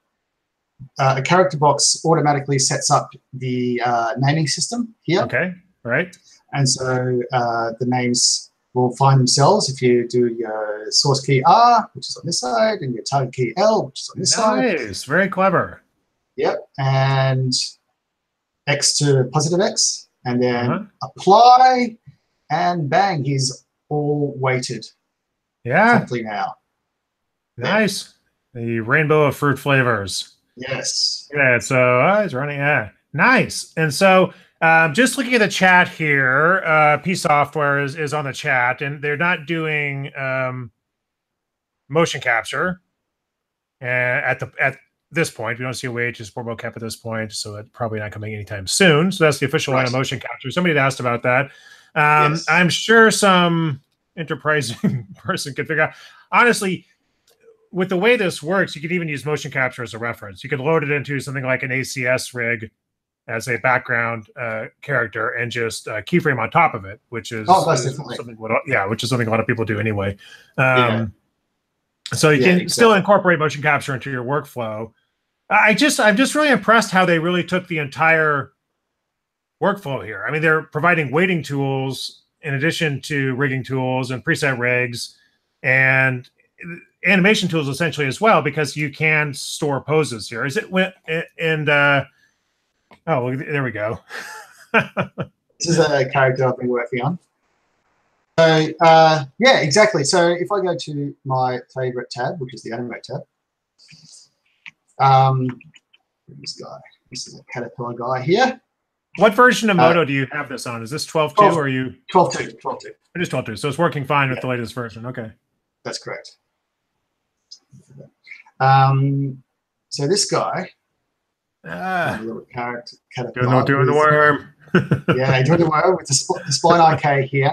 a CharacterBox automatically sets up the naming system here. Okay, right. And so the names will find themselves if you do your source key R, which is on this side, and your target key L, which is on this side. Nice, very clever. Yep, and X to positive X, and then apply, and bang, he's all weighted. Yeah. Properly now. Nice. The rainbow of fruit flavors. Yes. Yeah, so it's running. Yeah. Nice. And so just looking at the chat here, PSoftware is on the chat, and they're not doing motion capture at this point. We don't see a way to support mocap at this point, so it's probably not coming anytime soon. So that's the official line of motion capture. Somebody had asked about that. Yes. I'm sure some enterprising person could figure out. Honestly, with the way this works, you could even use motion capture as a reference. You could load it into something like an ACS rig as a background character and just keyframe on top of it, which is something a lot of people do anyway. So you can still incorporate motion capture into your workflow. I'm just really impressed how they really took the entire workflow here. I mean, they're providing weighting tools in addition to rigging tools and preset rigs, and animation tools essentially as well, because you can store poses here. Is it when and oh, there we go. This is a character I've been working on. So yeah, exactly. So if I go to my favorite tab, which is the animate tab, this guy, this is a caterpillar guy here. What version of Moto do you have this on? Is this 12.2 or are you 12.2? 12.2. It is 12.2, so it's working fine with the latest version. Okay, that's correct. So this guy, little character, caterpillar, doing the worm. Yeah, doing the worm with the spline IK here.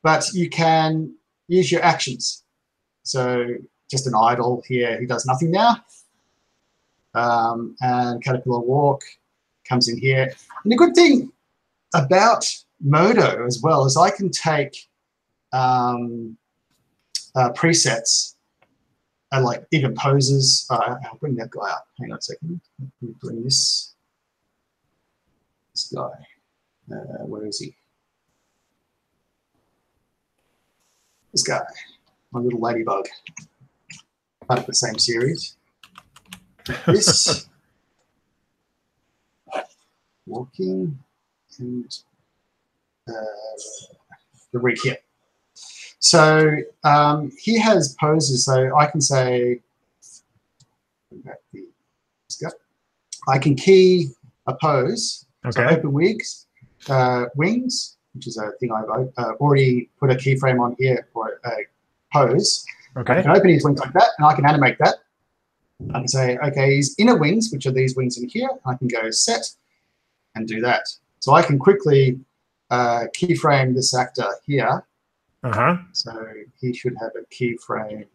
But you can use your actions. So just an idle here who does nothing now. And caterpillar walk comes in here. And the good thing about Moto as well is I can take presets and like even poses. I'll bring that guy up. Hang on a second. Let me bring this guy. Where is he? This guy, my little ladybug. Part of the same series. This walking and the rig here. So he has poses. So I can say, I can key a pose. Okay. So open wings, which is a thing I've already put a keyframe on here for a pose. Okay. I can open his wings like that, and I can animate that. I can say, okay, his inner wings, which are these wings in here. I can go set and do that. So I can quickly keyframe this actor here. So he should have a keyframe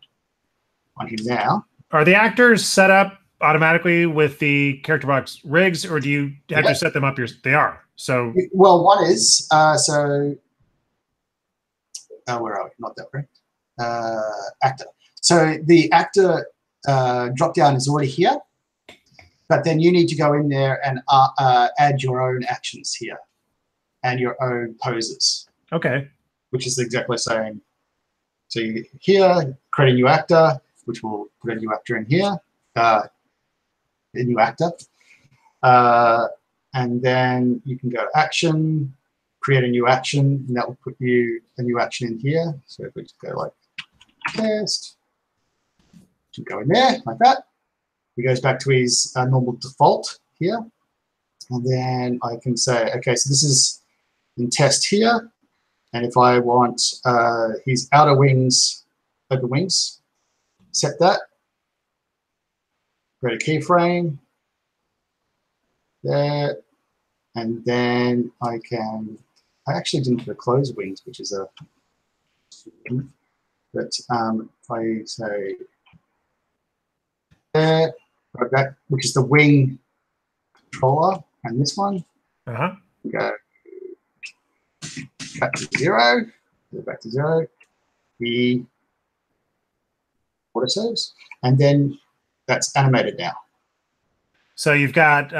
on him now. Are the actors set up automatically with the CharacterBox rigs, or do you have to set them up? They are. So well, one is where are we? Not that way. Actor. So the actor drop down is already here, but then you need to go in there and add your own actions here and your own poses. Okay. Which is exactly the same. So you here, create a new actor, which will put a new actor in here, a new actor. And then you can go action, create a new action, and that will put you a new action in here. So if we just go like test, to go in there like that. He goes back to his normal default here. And then I can say, okay, so this is in test here. And if I want his outer wings, open wings, set that. Create a keyframe there. And then I actually didn't put a closed wings, which is a, but if I say there, that, which is the wing controller, and this one, go back to 0, go back to 0, the auto saves, and then that's animated now. So you've got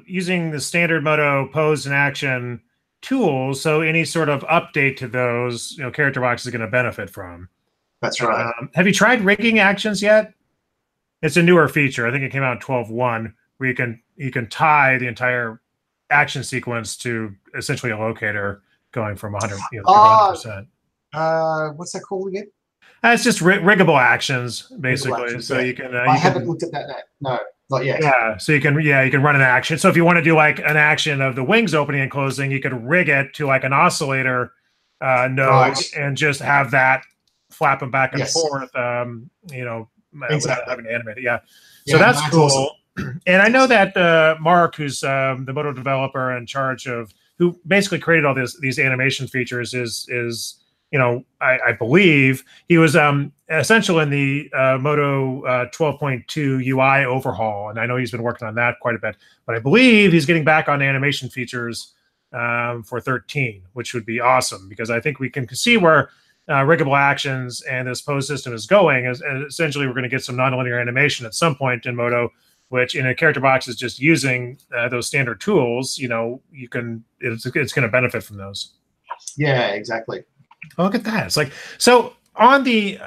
using the standard Moto pose and action tools, so any sort of update to those, CharacterBox is going to benefit from. That's right. Have you tried rigging actions yet? It's a newer feature. I think it came out in 12.1, where you can tie the entire action sequence to essentially a locator, going from 100 to 100%. What's that called again? It's just riggable actions, basically. Actions, so you can. I haven't looked at that. No, not yet. Yeah, so you can run an action. So if you want to do like an action of the wings opening and closing, you could rig it to like an oscillator node and just have that flapping back and forth. Without having to animate it. Yeah. So that's cool. Awesome. And I know that Mark, who's the Moto developer in charge of, who basically created all these animation features, is I believe he was essential in the Moto 12.2 UI overhaul, and I know he's been working on that quite a bit. But I believe he's getting back on animation features for 13, which would be awesome, because I think we can see where riggable actions and this pose system is going. Essentially, we're going to get some nonlinear animation at some point in Moto, which in a CharacterBox is just using those standard tools. It's going to benefit from those. Yeah, exactly. Oh, look at that. It's like, so on the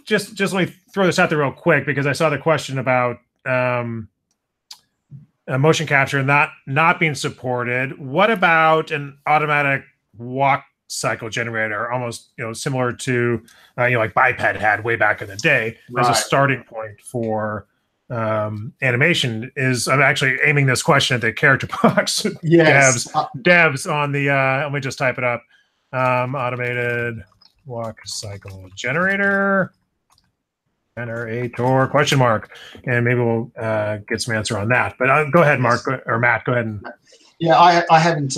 just let me throw this out there real quick because I saw the question about motion capture not being supported. What about an automatic walk cycle generator, almost similar to like Biped had way back in the day as a starting point for animation? I'm actually aiming this question at the CharacterBox devs on the let me just type it up. Automated walk cycle generator question mark, and maybe we'll get some answer on that. But go ahead, Mark or Matt. Go ahead. Yeah, I haven't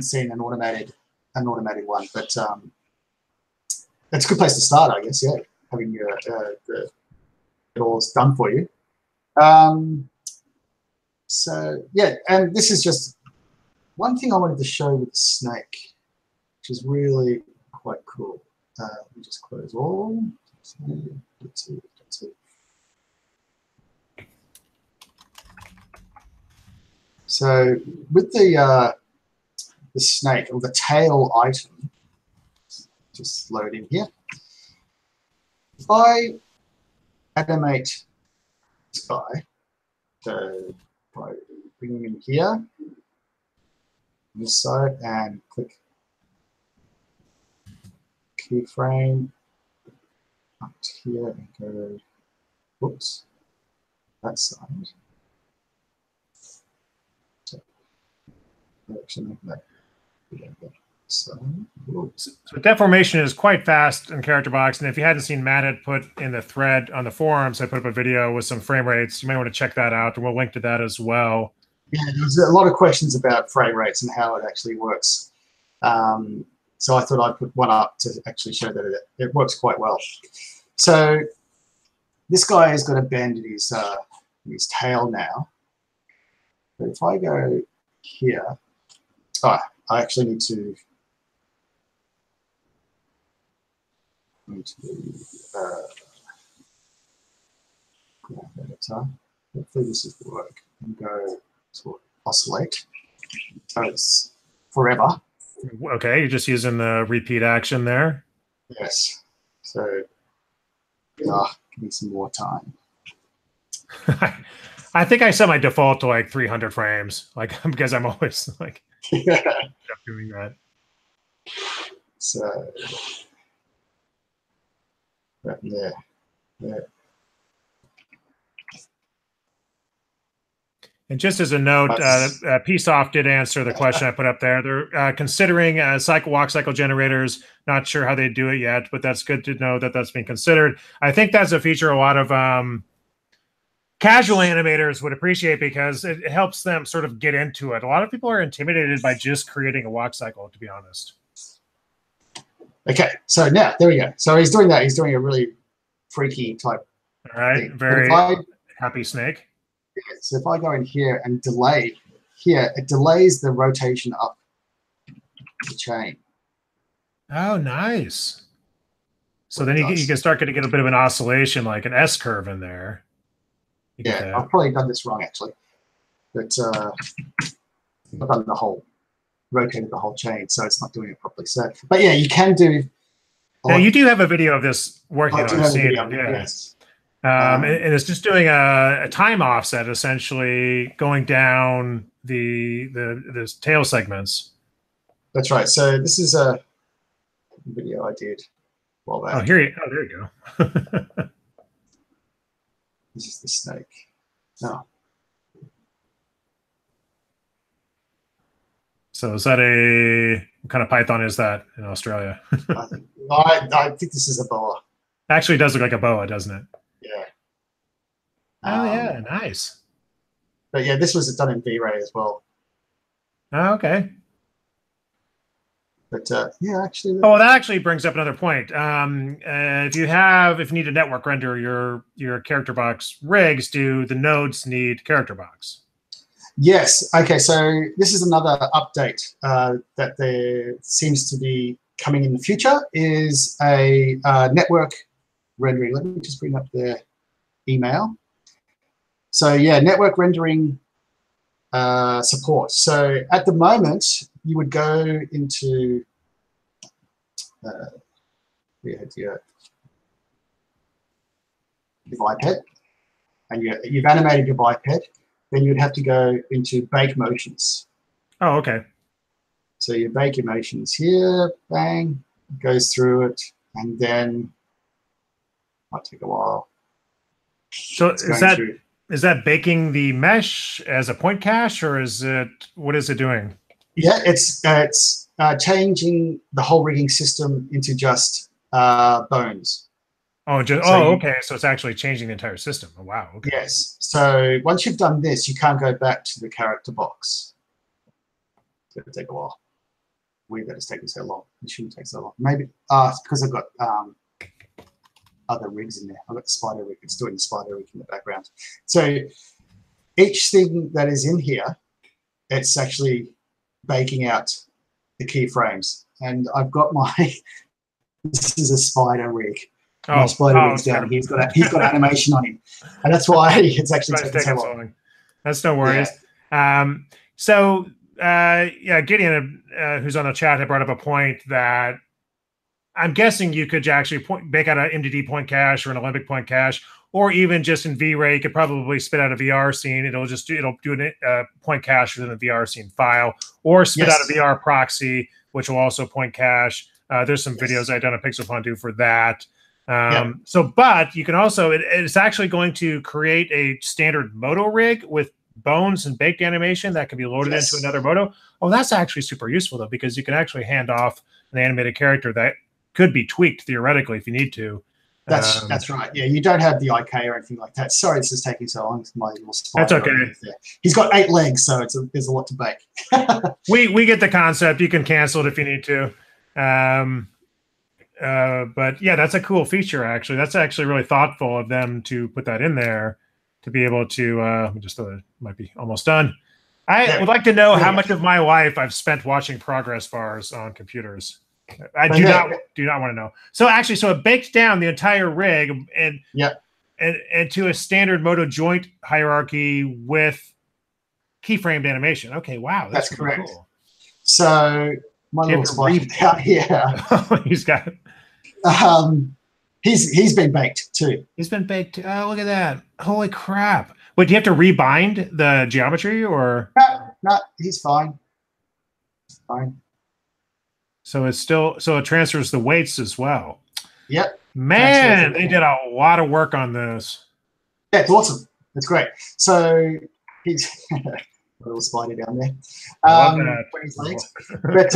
seen an automated one, but it's a good place to start, I guess. Yeah, having it all done for you. So yeah, and this is just one thing I wanted to show with the snake, which is really quite cool. Let me just close all. Let's see. So with the snake or the tail item, just load in here. If I animate this guy, so by bringing him in here, on this side, and click keyframe up to here and go, whoops, that side. So deformation is quite fast in CharacterBox, and if you hadn't seen, Matt had put in the thread on the forums, I put up a video with some frame rates. You may want to check that out, and we'll link to that as well. Yeah, there was a lot of questions about frame rates and how it actually works. So I thought I'd put one up to actually show that it works quite well. So this guy has got a bend in his tail now. But if I go here, I actually need to hopefully this is work, and go to oscillate. So it's forever. Okay, you're just using the repeat action there. Yes. So give me some more time. I think I set my default to like 300 frames, like because I'm always like doing that. So right there. And just as a note, PSoft did answer the question I put up there. They're considering walk cycle generators. Not sure how they do it yet, but that's good to know that that's being considered. I think that's a feature a lot of casual animators would appreciate because it helps them sort of get into it. A lot of people are intimidated by just creating a walk cycle, to be honest. Okay, so now, there we go. So he's doing that. He's doing a really freaky type All right, thing. very happy snake. So if I go in here and delay here, it delays the rotation up the chain. Oh, nice. So then you can start to get a bit of an oscillation, like an S curve in there. Yeah, I've probably done this wrong actually, but I've done rotated the whole chain, so it's not doing it properly. So, but yeah, you can do. Now you do have a video of this working on the scene. Yes. And it's just doing a time offset, essentially going down the tail segments. That's right. So this is a video I did while back. Oh, there you go. This is the snake. No. So is that what kind of python is that in Australia? I think this is a boa. Actually, it does look like a boa, doesn't it? Yeah. Oh, yeah, nice. But yeah, this was done in V-Ray as well. Oh, okay. But yeah, actually. Oh, well, that actually brings up another point. If you need a network render your CharacterBox rigs, do the nodes need CharacterBox? Yes. Okay. So this is another update that there seems to be coming in the future. Is a network rendering. Let me just bring up their email. So yeah, network rendering support. So at the moment, you would go into you had your biped, and you've animated your biped, then you'd have to go into bake motions. Oh, okay. So you bake your motions here, bang, goes through it, and then might take a while. So is that baking the mesh as a point cache, or is it, what is it doing? Yeah, it's changing the whole rigging system into just bones. Oh, okay. So it's actually changing the entire system. Oh, wow. Okay. Yes. So once you've done this, you can't go back to the character box. It's going to take a while. Weird that it's taking so long. It shouldn't take so long. Maybe it's because I've got other rigs in there. I've got the spider rig. It's doing the spider rig in the background. So each thing that is in here, it's actually baking out the keyframes. And I've got my this is a spider rig. My spider rig's down. He's got animation on him, and that's why it's actually taking so long. That's no worries. Yeah. Gideon, who's on the chat, had brought up a point that I'm guessing you could actually make out an MDD point cache or an Olympic point cache, or even just in V-Ray, you could probably spit out a VR scene. It'll do a point cache within the VR scene file, or spit out a VR proxy, which will also point cache. There's some videos I've done a Pixel Fondue for that. But you can also, it's actually going to create a standard Moto rig with bones and baked animation that can be loaded into another Moto. Oh, that's actually super useful though, because you can actually hand off an animated character that could be tweaked theoretically if you need to. That's right. Yeah, you don't have the IK or anything like that. Sorry, this is taking so long. It's my little spider. That's okay. He's got 8 legs, so there's a lot to bake. we get the concept. You can cancel it if you need to. But yeah, that's a cool feature, actually. That's actually really thoughtful of them to put that in there to be able to, just thought it might be almost done. I would like to know how much of my life I've spent watching progress bars on computers. I do not want to know. So actually, it baked down the entire rig and to a standard Moto joint hierarchy with keyframed animation. Okay, wow. That's correct. Cool. So my little spider out here. He's got he's been baked too. He's been baked. Oh, look at that. Holy crap. Wait, do you have to rebind the geometry or? No, he's fine. Fine. So it's still, it transfers the weights as well. Yep. Man, they did a lot of work on this. Yeah, it's awesome. It's great. So he's a little spider down there. When he's late. But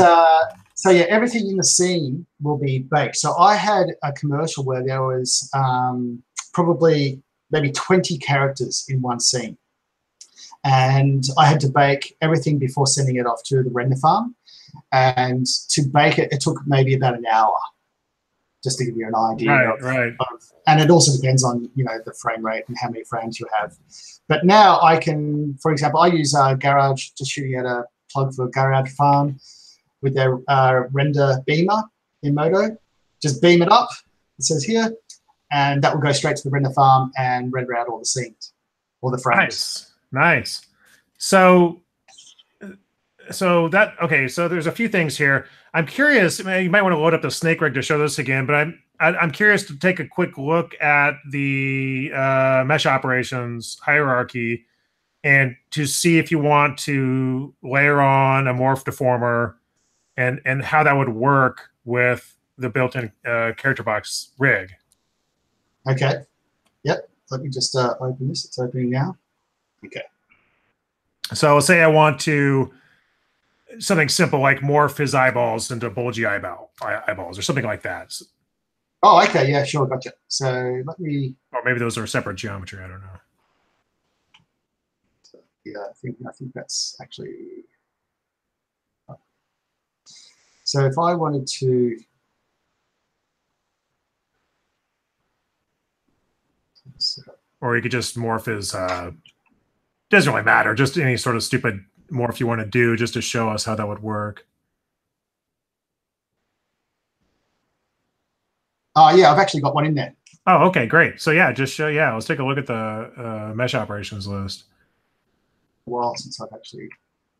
so yeah, everything in the scene will be baked. So I had a commercial where there was probably maybe 20 characters in one scene. And I had to bake everything before sending it off to the render farm. And to bake it, it took maybe about an hour, just to give you an idea. And it also depends on, the frame rate and how many frames you have. But now I can, for example, I use Garage, just shooting at a plug for Garage Farm with their render beamer in Moto. Just beam it up, it says here, and that will go straight to the render farm and render out all the scenes, all the frames. Nice. So there's a few things here. I'm curious, you might want to load up the snake rig to show this again, but I'm curious to take a quick look at the mesh operations hierarchy and to see if you want to layer on a morph deformer and how that would work with the built-in CharacterBox rig. Okay. Yep. Let me just open this. It's opening now. Okay. So let's say I want to something simple like morph his eyeballs into bulgy eyeballs or something like that. Oh, okay. Yeah, sure. Gotcha. So let me... Or maybe those are separate geometry. I don't know. So, yeah, I think that's actually... So if I wanted to... Or you could just morph his... doesn't really matter. Just any sort of stupid morph you want to do just to show us how that would work. Yeah, I've actually got one in there. Oh, okay, great. So yeah, just show, let's take a look at the mesh operations list. Well, since I've actually,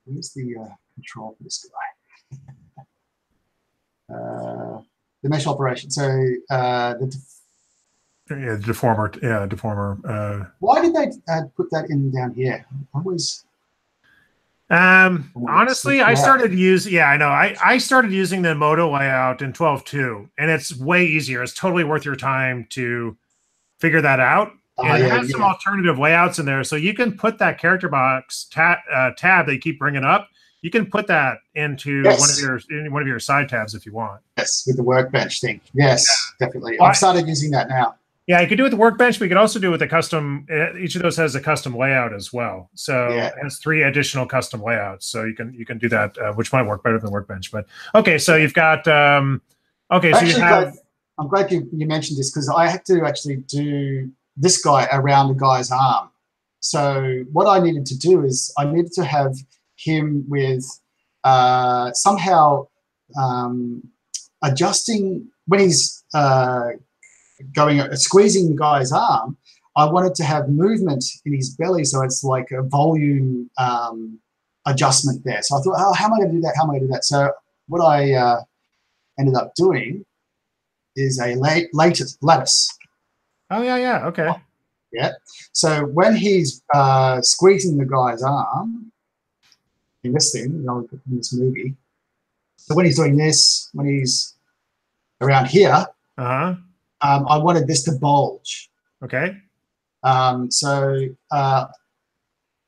where's the control for this guy? the mesh operation. So the deformer. Yeah, deformer. Why did they put that in down here? Always. Honestly, I started using. Yeah, I know. I started using the Moto layout in 12.2, and it's way easier. It's totally worth your time to figure that out. And it has some alternative layouts in there, so you can put that CharacterBox tab that you keep bringing up. You can put that into one of your side tabs if you want. Yes, with the workbench thing. Yes, definitely. I've started using that now. Yeah, you could do it with the workbench, but you could also do it with a custom. Each of those has a custom layout as well. So it has 3 additional custom layouts. So you can do that, which might work better than workbench. But okay, so you've got okay. So you have. I'm glad you mentioned this because I had to actually do this guy around the guy's arm. So what I needed to do is I needed to have him with somehow adjusting when he's squeezing the guy's arm. I wanted to have movement in his belly, so it's like a volume adjustment there. So I thought, oh, how am I going to do that? How am I going to do that? So what I ended up doing is a lattice. Oh, yeah, okay. Yeah. So when he's squeezing the guy's arm in this thing, in this movie, so when he's doing this, when he's around here, I wanted this to bulge. Okay. So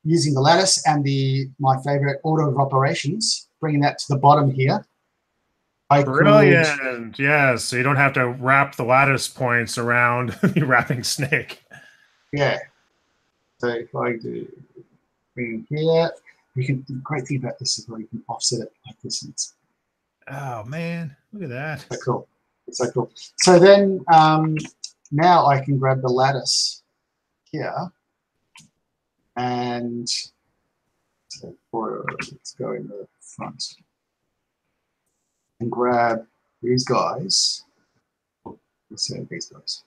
using the lattice and my favorite order of operations, bringing that to the bottom here. Brilliant. Yes. So you don't have to wrap the lattice points around the wrapping snake. Yeah. So if I do bring here, the great thing about this is where you can offset it like this. Oh man, look at that. So cool. It's so cool. So then now I can grab the lattice here and let's go in the front and grab these guys. Let's see these guys.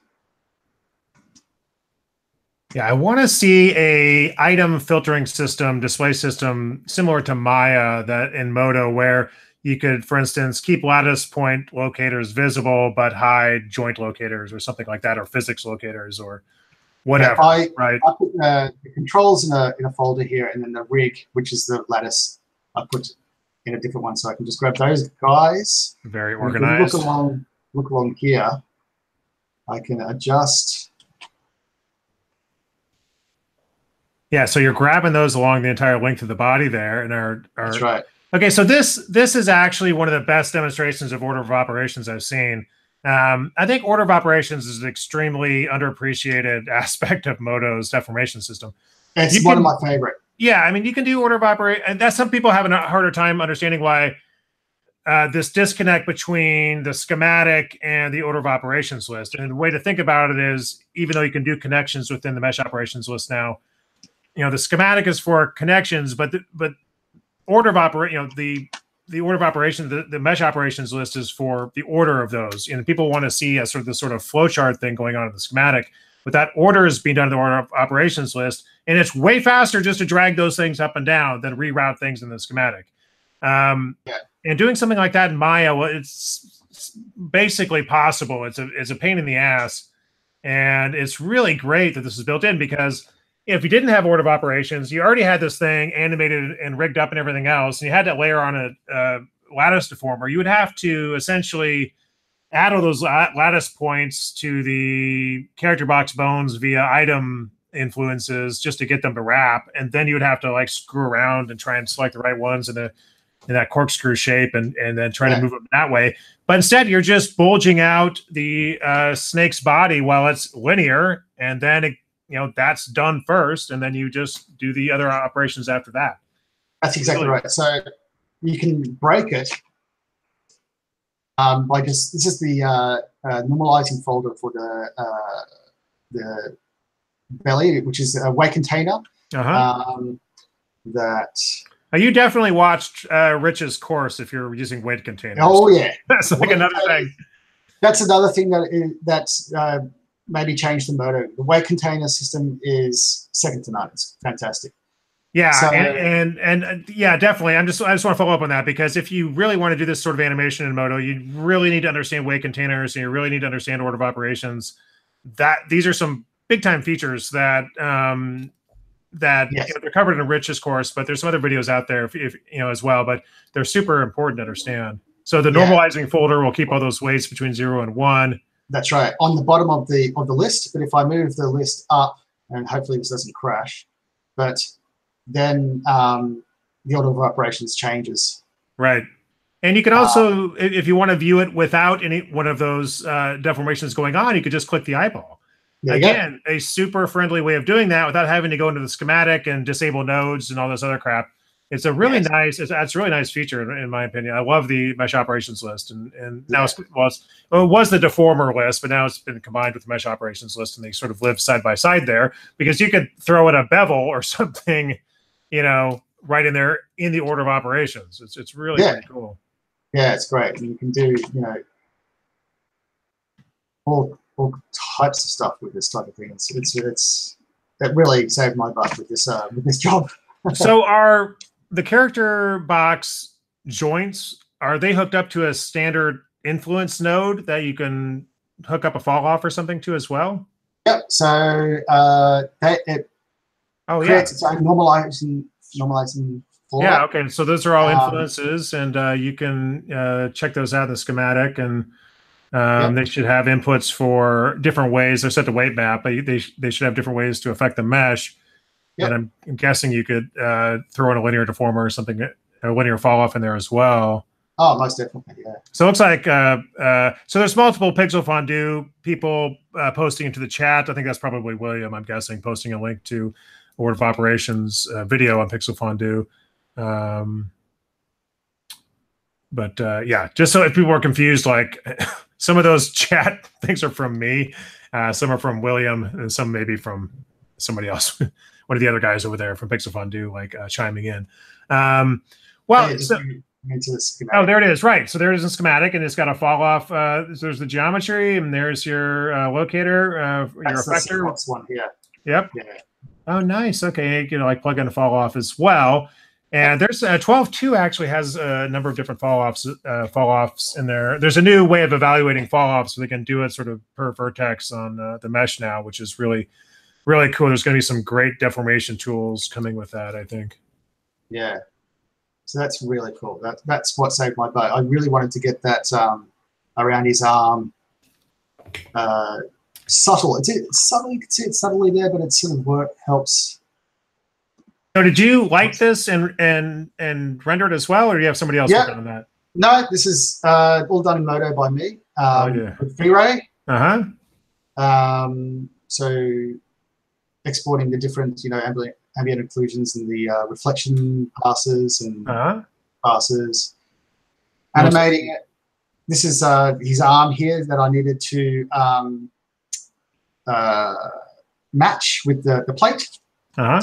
Yeah, I want to see a item filtering system, display system similar to Maya that in Moto, where you could, for instance, keep lattice point locators visible but hide joint locators or something like that, or physics locators or whatever. Yeah, right? I put the controls in a folder here, and then the rig, which is the lattice, I put in a different one, so I can just grab those guys. Very organized. Look along here. I can adjust. Yeah, so you're grabbing those along the entire length of the body there, and That's right. Okay, so this is actually one of the best demonstrations of order of operations I've seen. I think order of operations is an extremely underappreciated aspect of Moto's deformation system. It's one of my favorite. Yeah, I mean, you can do order of operation, and that's some people have a harder time understanding why this disconnect between the schematic and the order of operations list. And the way to think about it is, even though you can do connections within the mesh operations list now, the schematic is for connections, but order of operation, the order of operations, the mesh operations list is for the order of those. And people want to see a sort of flowchart thing going on in the schematic, but that order is being done in the order of operations list. And it's way faster just to drag those things up and down than reroute things in the schematic. And doing something like that in Maya, well, it's basically possible. It's a pain in the ass. And it's really great that this is built in, because if you didn't have order of operations, you already had this thing animated and rigged up and everything else, and you had to layer on a lattice deformer, you would have to essentially add all those lattice points to the CharacterBox bones via item influences just to get them to wrap, and then you would have to screw around and try and select the right ones in that corkscrew shape and then try to move them that way. But instead, you're just bulging out the snake's body while it's linear, and then that's done first, and then you just do the other operations after that. That's exactly right. So you can break it by this is the normalizing folder for the belly, which is a weight container. You definitely watched Rich's course if you're using weight containers. Oh yeah, that's another thing. That's another thing that's maybe changed the Moto. The weight container system is second to none. It's fantastic. Yeah, So and yeah, definitely. I just want to follow up on that because if you really want to do this sort of animation in Moto, you really need to understand weight containers and you really need to understand order of operations. That these are some big time features that yes, they're covered in a Rich's course, but there's some other videos out there if as well. But they're super important to understand. So the yeah, normalizing folder will keep all those weights between 0 and 1. that's right, on the bottom of the list. But if I move the list up, and hopefully this doesn't crash, but then the order of operations changes. Right. And you can also, if you want to view it without any one of those deformations going on, you could just click the eyeball. Again, a super friendly way of doing that without having to go into the schematic and disable nodes and all this other crap. It's a really nice, it's a really nice feature in my opinion. I love the mesh operations list, and now it was the deformer list, but now it's been combined with the mesh operations list, and they sort of live side by side there because you could throw in a bevel or something, right in there in the order of operations. It's really pretty cool. Yeah, it's great. And you can do all types of stuff with this type of thing. It really saved my butt with this job. So are the CharacterBox joints, are they hooked up to a standard influence node that you can hook up a fall off or something to as well? Yep. So it creates its own normalizing folder. Yeah. Okay. So those are all influences, and you can check those out in the schematic, and they should have inputs for different ways. They're set to weight map, but they should have different ways to affect the mesh. Yep. And I'm guessing you could throw in a linear deformer or something, a linear fall off in there as well. Oh, most definitely, yeah. So it looks like so there's multiple Pixel Fondue people posting into the chat. I think that's probably William, I'm guessing, posting a link to order of operations video on Pixel Fondue. But yeah, just so if people are confused, like some of those chat things are from me, some are from William, and some maybe from somebody else. One of the other guys over there from Pixel Fondue, like chiming in. Well, oh, there it is. Right. So there is a schematic, and it's got a fall off. There's the geometry, and there's your locator, your effector. One here. Yep. Yeah. Oh, nice. Okay, like plug in a fall off as well. And there's 12.2 actually has a number of different fall offs in there. There's a new way of evaluating fall offs, so they can do it sort of per vertex on the mesh now, which is really, really cool. There's going to be some great deformation tools coming with that, I think. Yeah. So that's really cool. That's what saved my butt. I really wanted to get that around his arm. Subtle. It's subtle. You can see it subtly there, but it sort of helps. So did you like this and render it as well, or do you have somebody else working on that? No, this is all done in Moto by me. With V-Ray. So exporting the different, ambient occlusions and the reflection passes and passes. Animating it. This is his arm here that I needed to match with the plate.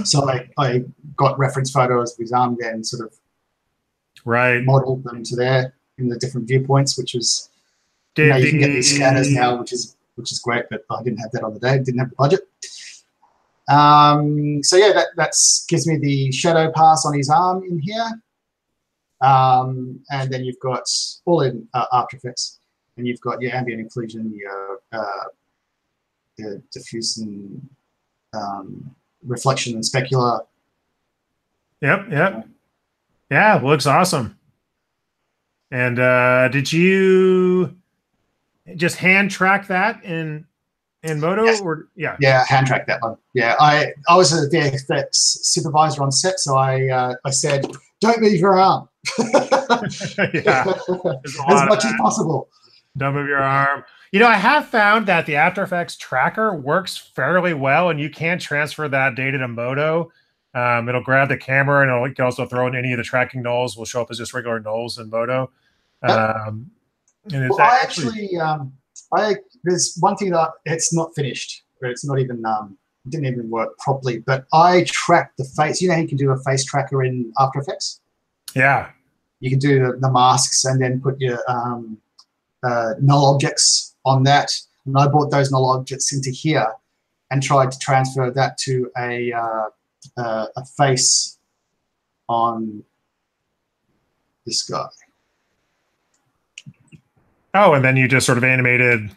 So I got reference photos of his arm there and sort of modeled them to there in the different viewpoints, which was you can get these scanners now, which is great, but I didn't have that on the day, didn't have the budget. So yeah, that gives me the shadow pass on his arm in here. And then you've got all in After Effects, and you've got your ambient occlusion, your diffuse and reflection and specular. Yep. Yeah, looks awesome. And did you just hand track that in Moto? Yes. Or yeah, hand track that one. Yeah, I was a VFX supervisor on set, so I said, don't move your arm. As much as possible. Don't move your arm. I have found that the After Effects tracker works fairly well, and you can transfer that data to Moto. It'll grab the camera, and you can also throw in any of the tracking nulls. Will show up as just regular nulls in Moto. And it's there's one thing that it's not finished, but it's not even didn't even work properly. But I tracked the face. You can do a face tracker in After Effects. Yeah, you can do the masks and then put your null objects on that. And I brought those null objects into here and tried to transfer that to a face on this guy. Oh, and then you just sort of animated.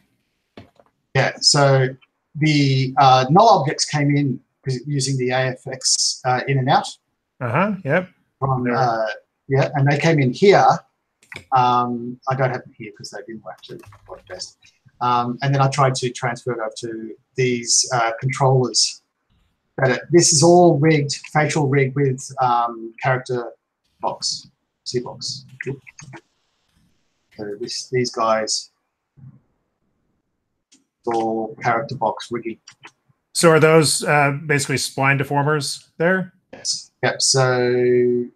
Yeah, so the null objects came in using the AFX in and out. Yep. From, yeah, and they came in here. I don't have them here because they didn't actually work best. And then I tried to transfer it over to these controllers. This is all rigged, facial rigged with CharacterBox, CBox. So these guys, all CharacterBox rigging. So are those basically spline deformers there? Yes. Yep. So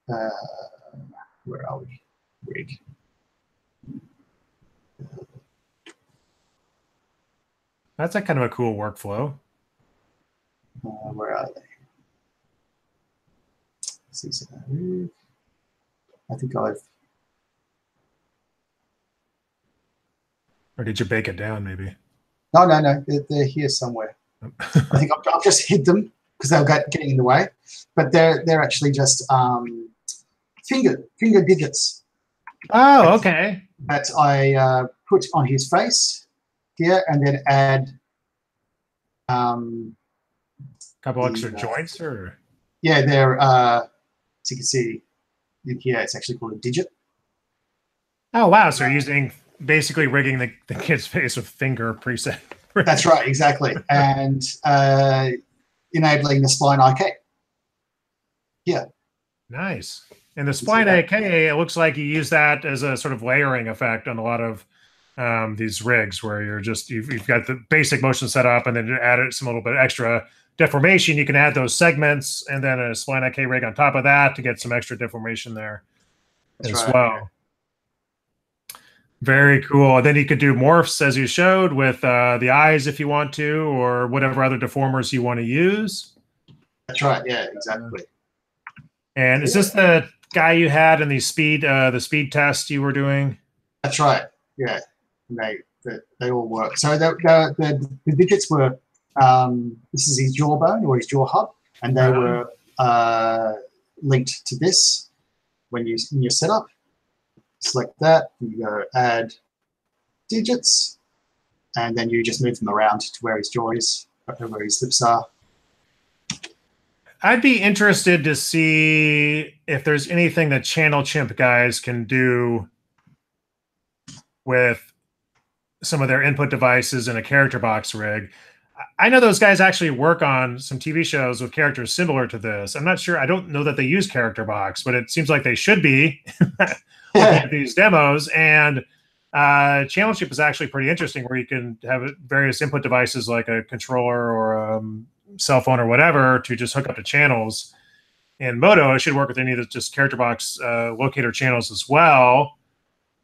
where are we? Rig. That's a kind of a cool workflow. Where are they? I think I've. Or did you bake it down, maybe? No, they're here somewhere. I think I've just hid them because they were getting in the way. But they're actually just finger digits. Oh, okay. That I put on his face here, and then add Couple extra joints, or yeah, they're as you can see in here, it's actually called a digit. Oh wow! So you're using basically rigging the kid's face with finger preset. That's right, exactly, and enabling the spline IK. Yeah. Nice. And the spline IK, it looks like you use that as a sort of layering effect on a lot of these rigs, where you've got the basic motion set up, and then you add some little bit extra deformation. You can add those segments, and then a spline IK rig on top of that to get some extra deformation there as well. Very cool. And then you could do morphs, as you showed, with the eyes if you want to, or whatever other deformers you want to use. That's right. Yeah, exactly. And is this the guy you had in the speed test you were doing? That's right. Yeah, and they all work. So the digits were this is his jawbone or his jaw hub, and they were linked to this when you in your setup. Select that, and you go add digits, and then you just move them around to where his jaw is, where his lips are. I'd be interested to see if there's anything that Channel Chimp guys can do with some of their input devices in a CharacterBox rig. I know those guys actually work on some TV shows with characters similar to this. I'm not sure. I don't know that they use CharacterBox, but it seems like they should be looking at these demos. And Channel Chimp is actually pretty interesting, where you can have various input devices like a controller or cell phone or whatever to just hook up to channels. And Moto, it should work with any of the just CharacterBox locator channels as well.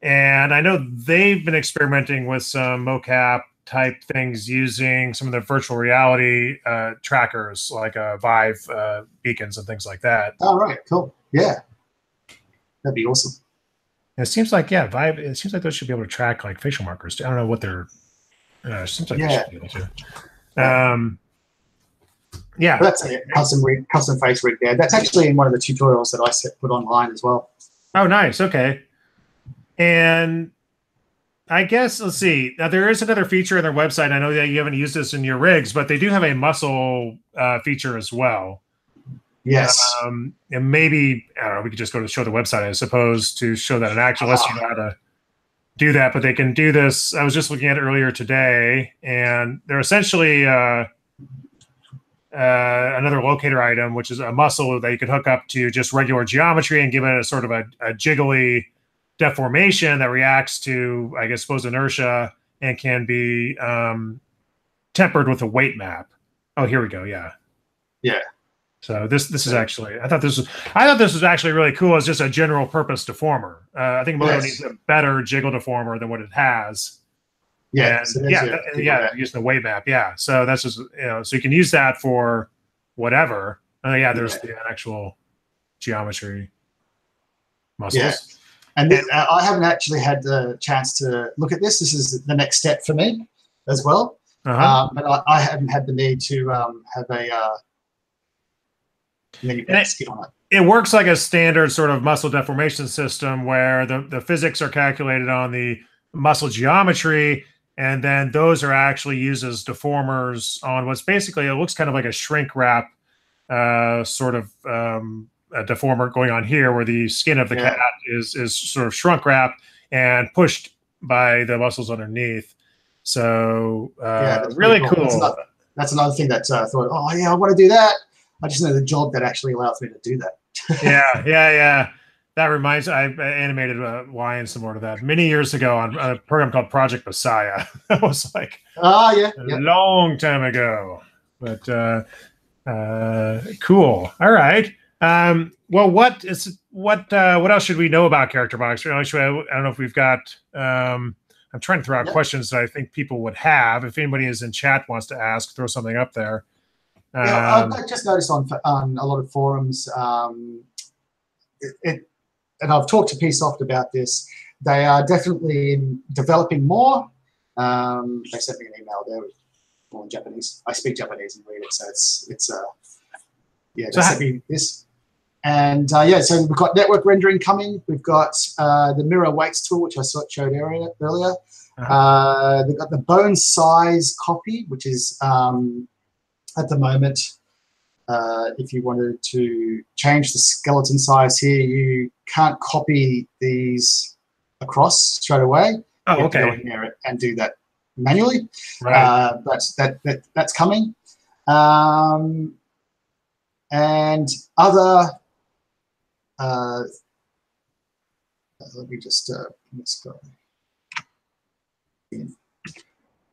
And I know they've been experimenting with some mocap type things using some of the virtual reality trackers like Vive beacons and things like that. Oh, right. Cool. Yeah. That'd be awesome. And it seems like, yeah, Vive, it seems like those should be able to track like facial markers too. I don't know what they're, it seems like they should be able to. Yeah. But that's a custom face rig there. That's actually in one of the tutorials that I put online as well. Oh, nice. Okay. And I guess, let's see. Now, there is another feature on their website. I know that you haven't used this in your rigs, but they do have a muscle feature as well. Yes. And maybe, I don't know, we could just go to show the website, I suppose, to show that in action, unless you know how to do that. But they can do this. I was just looking at it earlier today, and they're essentially another locator item, which is a muscle that you could hook up to just regular geometry and give it a sort of a jiggly deformation that reacts to, I guess, suppose inertia, and can be tempered with a weight map. Oh, here we go. Yeah. Yeah. So this is actually, I thought this was actually really cool as just a general purpose deformer. I think Moto needs a better jiggle deformer than what it has. Yeah. And so using the weight map. Yeah. So that's just, so you can use that for whatever. There's the actual geometry muscles. Yeah. And then, I haven't actually had the chance to look at this. This is the next step for me as well. But I haven't had the need to have a menu skit on it. it works like a standard sort of muscle deformation system where the physics are calculated on the muscle geometry, and then those are actually used as deformers on what's basically, it looks kind of like a shrink wrap sort of a deformer going on here, where the skin of the cat is sort of shrunk wrap and pushed by the muscles underneath. So really cool. That's another thing that I thought, oh yeah, I want to do that. I just know the job that actually allows me to do that. yeah. That reminds me, I animated lion similar to that many years ago on a program called Project Messiah. That was like a long time ago. But cool. All right. Well, what else should we know about CharacterBox? I don't know if we've got. I'm trying to throw out questions that I think people would have. If anybody is in chat wants to ask, throw something up there. I've just noticed on a lot of forums, and I've talked to PSoft about this. They are definitely developing more. They sent me an email there with more in Japanese. I speak Japanese and read it, so it's they sent me this. And so we've got network rendering coming. We've got the mirror weights tool, which I showed earlier. They've got the bone size copy, which is at the moment, if you wanted to change the skeleton size here, you can't copy these across straight away. Oh, you have to go in there and do that manually. Right. That's coming. And other. Let me just let's go.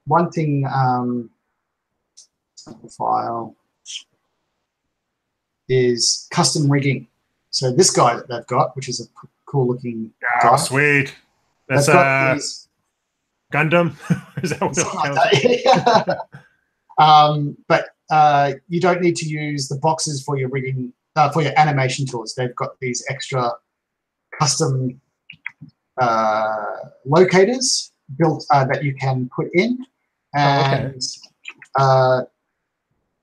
One thing, sample file is custom rigging. So this guy that they've got, which is a cool looking guy. Sweet. That's Gundam. Is that what but you don't need to use the boxes for your rigging. For your animation tools, they've got these extra custom locators built that you can put in, and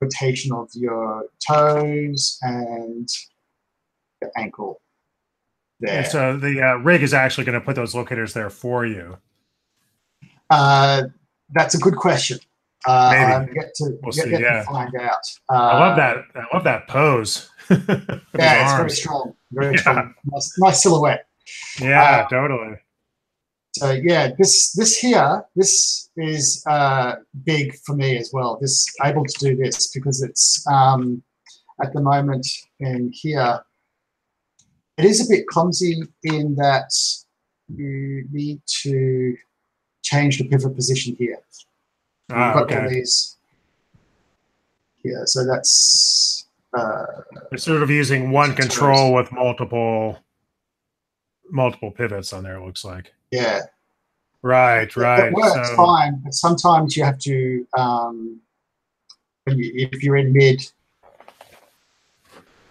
rotation of your toes and the ankle there. And so the rig is actually going to put those locators there for you. That's a good question. Maybe. Get to find out. I love that. I love that pose. It's very strong. Very strong. Nice silhouette. Yeah, totally. So yeah, this is big for me as well. Able to do this because it's at the moment in here. It is a bit clumsy in that you need to change the pivot position here. You've got all these here, so that's. It's sort of using one control with multiple pivots on there. It looks like. Yeah. Right. It works fine, but sometimes you have to, if you're in mid.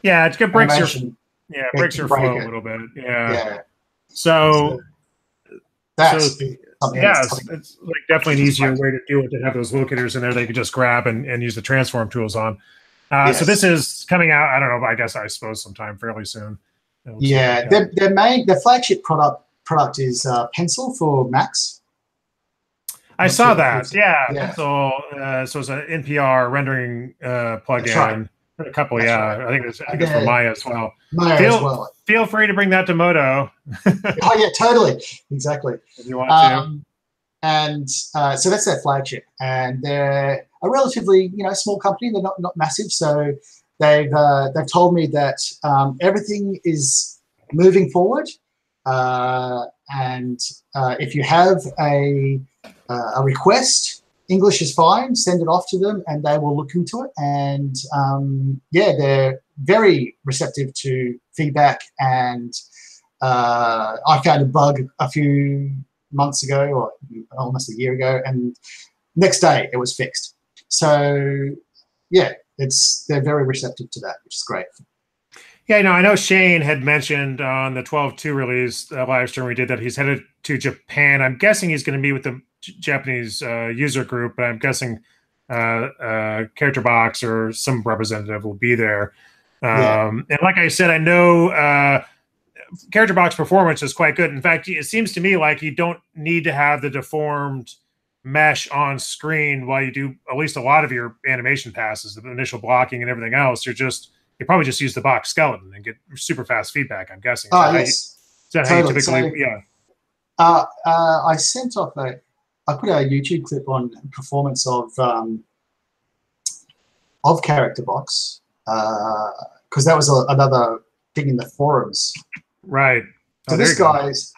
Yeah, it breaks your flow a little bit. Yeah. So that's it's like definitely an easier way to do it, to have those locators in there they could just grab and use the transform tools on. So this is coming out, I don't know, I suppose sometime fairly soon. Yeah, their flagship product is Pencil for Macs. I saw that. Pencil. So it's an NPR rendering plugin. Right. A couple, right. I think it's for Maya as well. Feel free to bring that to Moto. Oh yeah, totally, exactly. If you want to. And so that's their flagship, and they're a relatively small company. They're not massive, so they've told me that everything is moving forward, and if you have a request, English is fine. Send it off to them, and they will look into it. And they're very receptive to feedback. And I found a bug a few months ago, or almost a year ago, and next day it was fixed. So they're very receptive to that, which is great. Yeah, I know Shane had mentioned on the 12.2 release live stream we did that he's headed to Japan. I'm guessing he's going to be with the Japanese user group, but I'm guessing CharacterBox or some representative will be there. And like I said, I know CharacterBox performance is quite good. In fact, it seems to me like you don't need to have the deformed mesh on screen while you do at least a lot of your animation passes, the initial blocking and everything else. You probably just use the box skeleton and get super fast feedback, I'm guessing. Yes. Is that how you typically, yeah. I sent off I put a YouTube clip on performance of CharacterBox because that was another thing in the forums. Right. So this guy's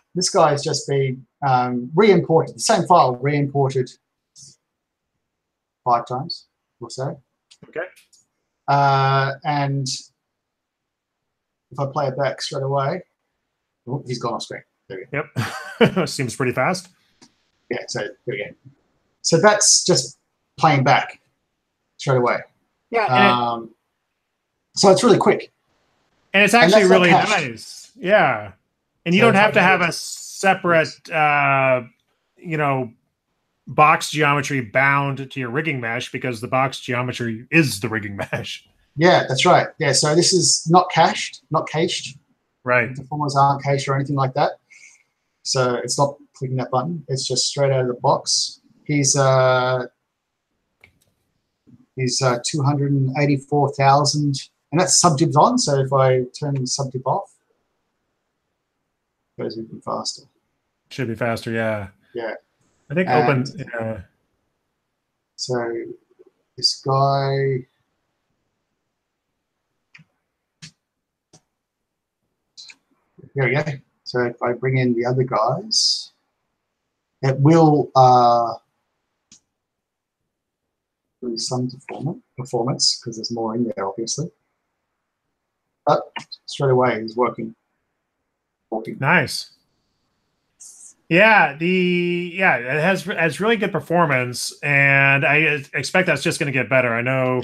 just been re-imported, the same file re-imported 5 times or so. Okay. And if I play it back straight away, oh, he's gone off screen. There we go. Yep. Seems pretty fast. Yeah, so there we go. So that's just playing back straight away. Yeah. So it's really quick. And it's actually really nice. Yeah. And you don't have to have a separate, box geometry bound to your rigging mesh because the box geometry is the rigging mesh. Yeah, that's right. Yeah, so this is not cached. Right. The formers aren't cached or anything like that. So it's not clicking that button. It's just straight out of the box. He's 284,000, and that's subdivs on. So if I turn the subdiv off, it goes even faster. Should be faster, yeah. Yeah. I think open. Yeah. So this guy. There we go. So if I bring in the other guys, it will do some performance because there's more in there, obviously. But straight away, he's working. Nice. Yeah, it has really good performance, and I expect that's just going to get better. I know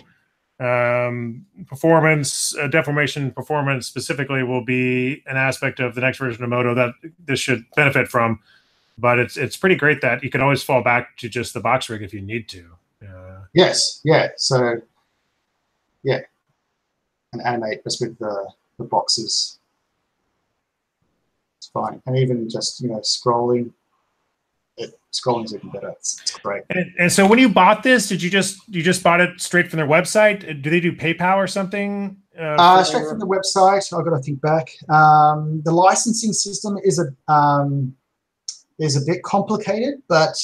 performance, deformation performance specifically will be an aspect of the next version of Moto that this should benefit from. But it's pretty great that you can always fall back to just the box rig if you need to. Yes, yeah. So yeah, and animate just with the boxes. It's fine, and even just scrolling. Scrolling is even better. It's great. And so when you bought this, did you just bought it straight from their website? Do they do PayPal or something? Straight from the website. I've got to think back. The licensing system is a bit complicated, but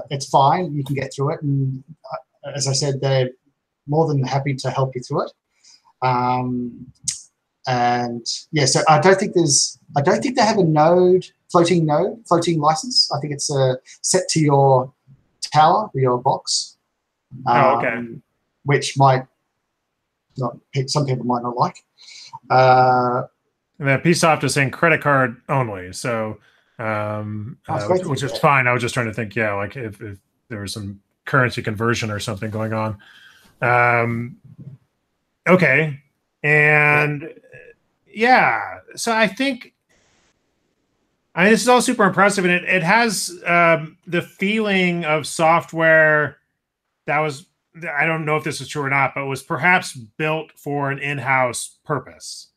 it's fine. You can get through it, and as I said, they're more than happy to help you through it. And yeah, so I don't think they have a floating license. I think it's set to your tower or your box. Okay. Which might not, some people might not like. And then PSoft is saying credit card only, so which is fine. I was just trying to think, like if there was some currency conversion or something going on. Okay, and so I think. I mean, this is all super impressive, and it has the feeling of software that was, I don't know if this is true or not, but was perhaps built for an in-house purpose.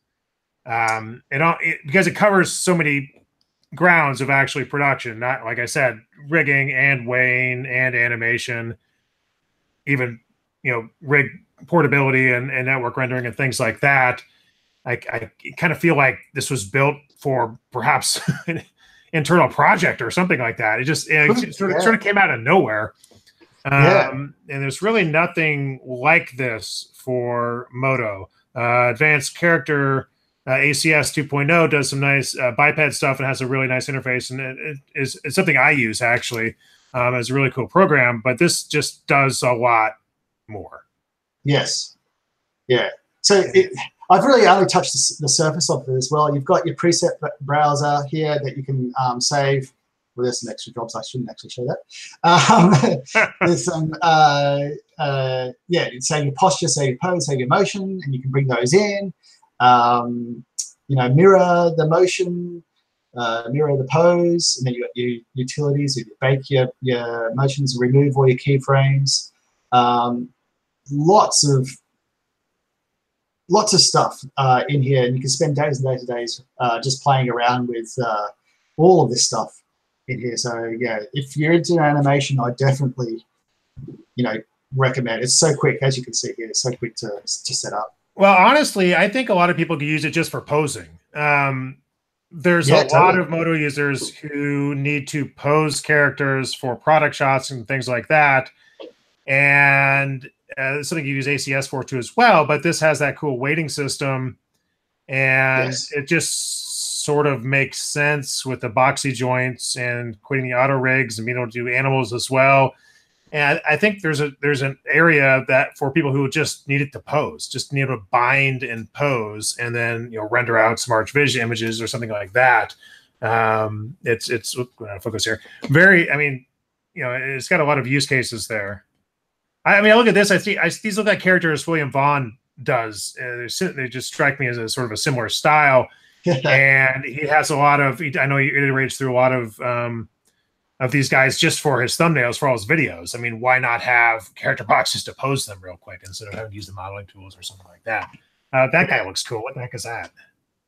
Because it covers so many grounds of actually production, not, like I said, rigging and weighing and animation, even, rig portability and network rendering and things like that. I kind of feel like this was built for perhaps an internal project or something like that. It sort of came out of nowhere. And there's really nothing like this for Moto. Advanced Character ACS 2.0 does some nice biped stuff and has a really nice interface. And it's something I use, actually, as a really cool program. But this just does a lot more. Yes. Yeah. So I've really only touched the surface of it as well. You've got your preset browser here that you can save. Well, there's some extra jobs. I shouldn't actually show that. There's some, save your posture, save your pose, save your motion, and you can bring those in. Mirror the motion, mirror the pose, and then you got your utilities. You bake your motions, remove all your keyframes. Lots of lots of stuff in here, and you can spend days and days and days just playing around with all of this stuff in here. So yeah, if you're into animation, I definitely, recommend. It's so quick, as you can see here. It's so quick to set up. Well, honestly, I think a lot of people could use it just for posing. There's a lot of Moto users who need to pose characters for product shots and things like that. And it's something you use ACS for too as well, but this has that cool weighting system, and it just sort of makes sense with the boxy joints and quitting the auto rigs and being able to do animals as well. And I think there's an area that for people who just need it to pose, just need to bind and pose, and then render out some ArchVision images or something like that. It's focus here. It's got a lot of use cases there. I look at this. I see these look like characters William Vaughn does. They just strike me as a sort of a similar style. And he has a lot of. I know he iterates through a lot of these guys just for his thumbnails for all his videos. I mean, why not have character boxes to pose them real quick instead of having to use the modeling tools or something like that? That guy looks cool. What the heck is that?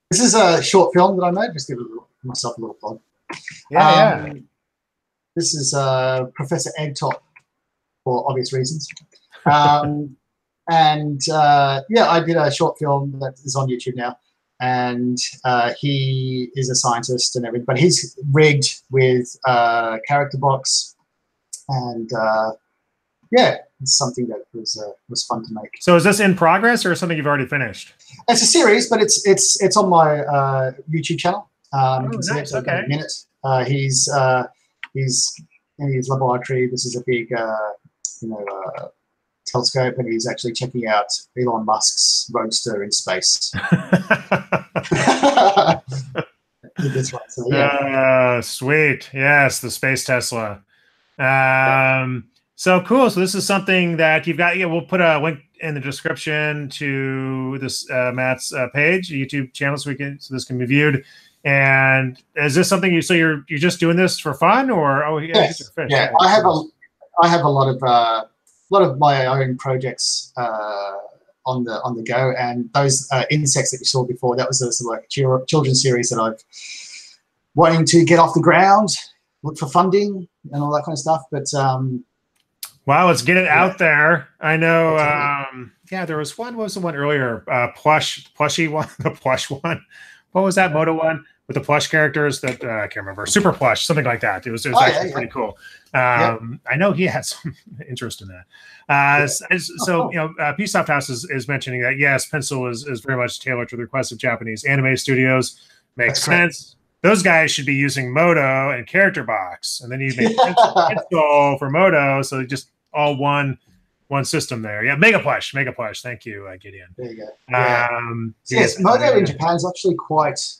This is a short film that I made. Just give myself a little plug. Yeah. This is Professor Eggtop, for obvious reasons. I did a short film that is on YouTube now. And he is a scientist and everything, but he's rigged with CharacterBox, and it's something that was fun to make. So is this in progress or something you've already finished? It's a series, but it's on my YouTube channel. Nice. Okay. He's in his laboratory. This is a big telescope, and he's actually checking out Elon Musk's Roadster in space. That's right. So, yeah. Sweet. Yes, the space Tesla. So cool. So this is something that you've got. Yeah, we'll put a link in the description to this Matt's page, YouTube channel, so this can be viewed. And is this something you're just doing this for fun, or yes. Yeah, I have a lot of my own projects on the go, and those insects that you saw before, that was a sort of like children's series that I've wanting to get off the ground, look for funding and all that kind of stuff. But wow, let's get it out there. I know. There was one. What was the one earlier? Plushy one, the plush one. What was that Moto one with the plush characters that I can't remember? Super plush, something like that. It was actually pretty cool. I know he had some interest in that. So PSoft House is mentioning that yes, pencil is very much tailored to the requests of Japanese anime studios. Makes sense. Those guys should be using Moto and CharacterBox, and then you make pencil for Moto, so just all one system there. Yeah, Mega Plush. Thank you, Gideon. There you go. Yes, Moto in Japan is actually quite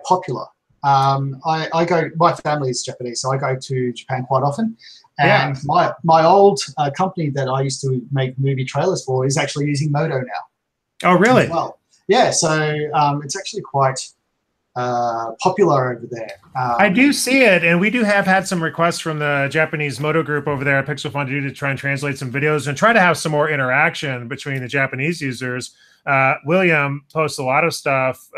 popular. My family is Japanese, so I go to Japan quite often. And my old company that I used to make movie trailers for is actually using Moto now. Oh, really? Well, yeah. So it's actually quite popular over there. I do see it, and we do have had some requests from the Japanese Moto group over there at Pixel Fondue to try and translate some videos and try to have some more interaction between the Japanese users. William posts a lot of stuff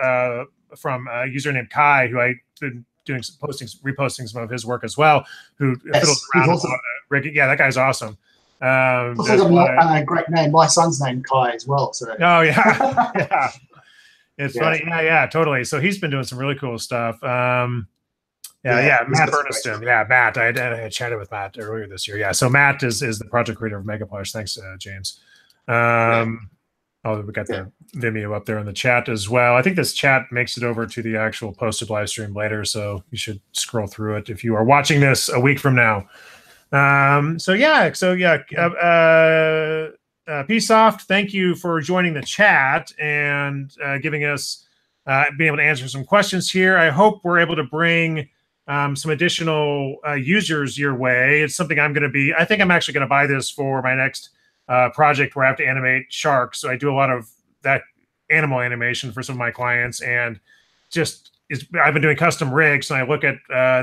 from a user named Kai, who I've been doing reposting some of his work as well, who fiddles around with rigging. Yeah, that guy's awesome. Also got a great name. My son's named Kai as well. So. Oh yeah, yeah. It's funny. Yeah, totally. So he's been doing some really cool stuff. Matt Berniston. Yeah, Matt. I had chatted with Matt earlier this year. Yeah, so Matt is the project creator of Mega Plush. Thanks, James. We got the Vimeo up there in the chat as well. I think this chat makes it over to the actual posted live stream later, so you should scroll through it if you are watching this a week from now. PSoft, thank you for joining the chat and giving us being able to answer some questions here. I hope we're able to bring some additional users your way. It's something I think I'm actually going to buy this for my next project where I have to animate sharks. So I do a lot of that animal animation for some of my clients, and I've been doing custom rigs, and I look at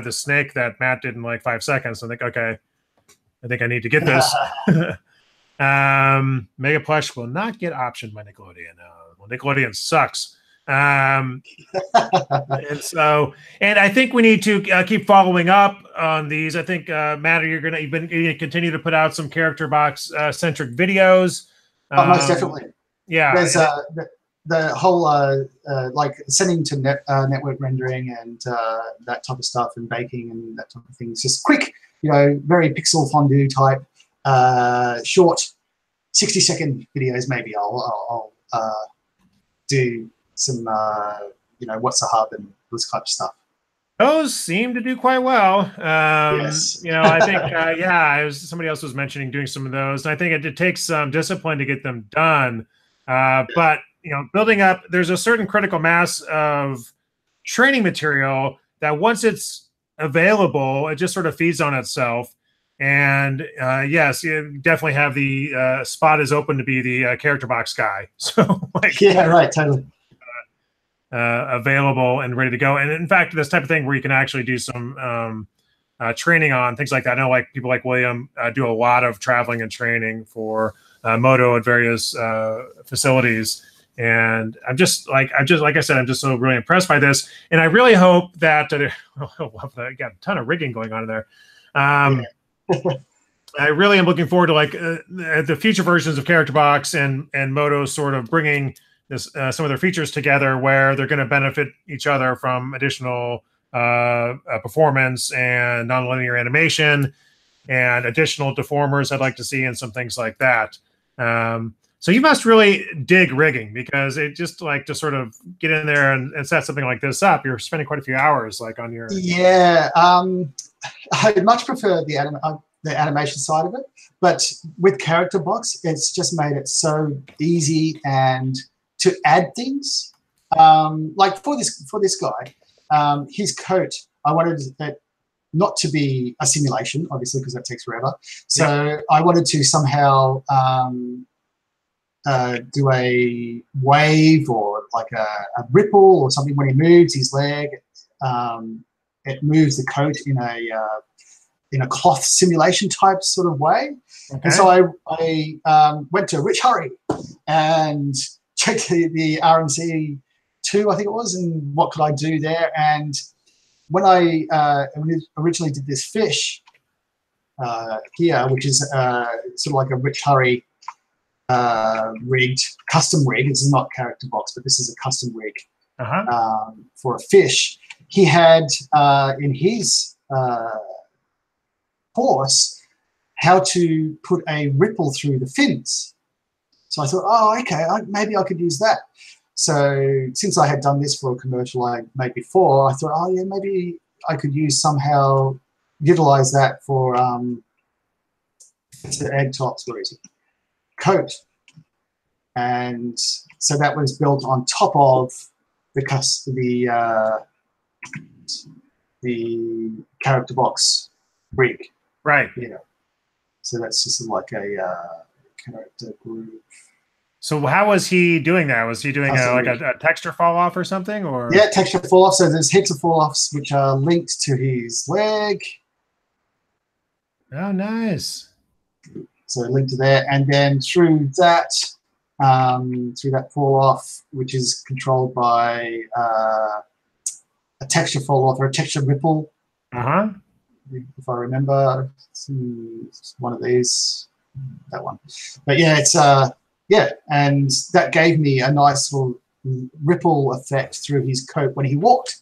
the snake that Matt did in like 5 seconds and think, okay, I think I need to get this. Mega Plush will not get optioned by Nickelodeon. Well, Nickelodeon sucks. And I think we need to keep following up on these. I think Matt, you've been gonna continue to put out some CharacterBox centric videos. Most definitely. Yeah, there's the whole like sending to network rendering and that type of stuff, and baking and that type of thing. It's just quick, very pixel fondue type, short, 60-second videos. Maybe I'll do some, what's a hub and this kind of stuff. Those seem to do quite well. Yes. I think, somebody else was mentioning doing some of those. And I think it takes some discipline to get them done. But, building up, there's a certain critical mass of training material that once it's available, it just sort of feeds on itself. And yes, you definitely have the spot is open to be the CharacterBox guy. So, yeah, right, totally. Available and ready to go. And in fact, this type of thing where you can actually do some training on things like that. I know people like William do a lot of traveling and training for Moto at various facilities. And I'm just like I said, I'm just so really impressed by this. And I really hope that I got a ton of rigging going on in there. I really am looking forward to the future versions of CharacterBox and Moto sort of bringing this, some of their features together where they're going to benefit each other from additional performance and nonlinear animation and additional deformers I'd like to see and some things like that. So you must really dig rigging, because it just to sort of get in there and set something like this up, you're spending quite a few hours on your... Yeah, I much prefer the animation side of it, but with CharacterBox, it's just made it so easy and to add things. Like for this guy, his coat, I wanted it not to be a simulation, obviously, because that takes forever. So yeah. I wanted to somehow do a wave or like a ripple or something when he moves his leg. It moves the coat in a cloth simulation type sort of way. Okay. And so I went to Rich Hurry and checked the RMC 2, I think it was, and what could I do there. And when I originally did this fish here, which is sort of like a Rich Hurry rigged, custom rig. This is not CharacterBox, but this is a custom rig for a fish. He had in his course how to put a ripple through the fins. So I thought, oh, okay, maybe I could use that. So since I had done this for a commercial I made before, I thought, oh yeah, maybe I could somehow utilize that for Eggtop's coat. And so that was built on top of the CharacterBox rig. Right. So that's just like a character group. So how was he doing that? Was he doing a texture fall off or something? Or yeah, texture fall off. So there's heaps of fall offs which are linked to his leg. Oh, nice. So linked to there, and then through that fall off, which is controlled by a texture fall off or a texture ripple. If I remember, it's one of these, that one. But yeah, it's and that gave me a nice little ripple effect through his coat when he walked.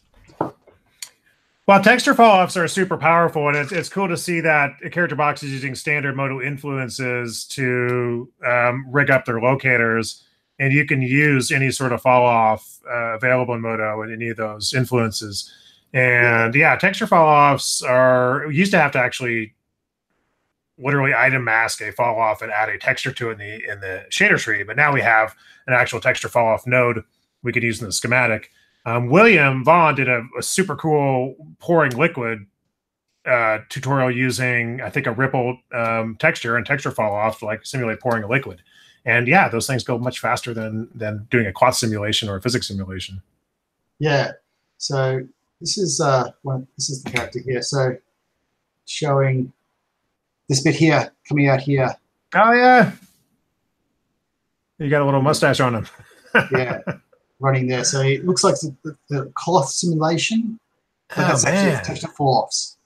Well, texture fall-offs are super powerful, and it's cool to see that CharacterBox is using standard Moto influences to rig up their locators, and you can use any sort of fall-off available in Moto and any of those influences. And yeah, texture fall-offs used to have to actually literally item mask a fall-off and add a texture to it in the shader tree, but now we have an actual texture fall-off node we could use in the schematic. William Vaughn did a super cool pouring liquid tutorial using, I think, a ripple texture and texture fall off to simulate pouring a liquid. And yeah, those things go much faster than doing a cloth simulation or a physics simulation. Yeah. So this is the character here. So showing this bit here coming out here. Oh yeah, you got a little mustache on him. Yeah, running there. So it looks like the cloth simulation, but Oh that's actually man, texture fall-offs.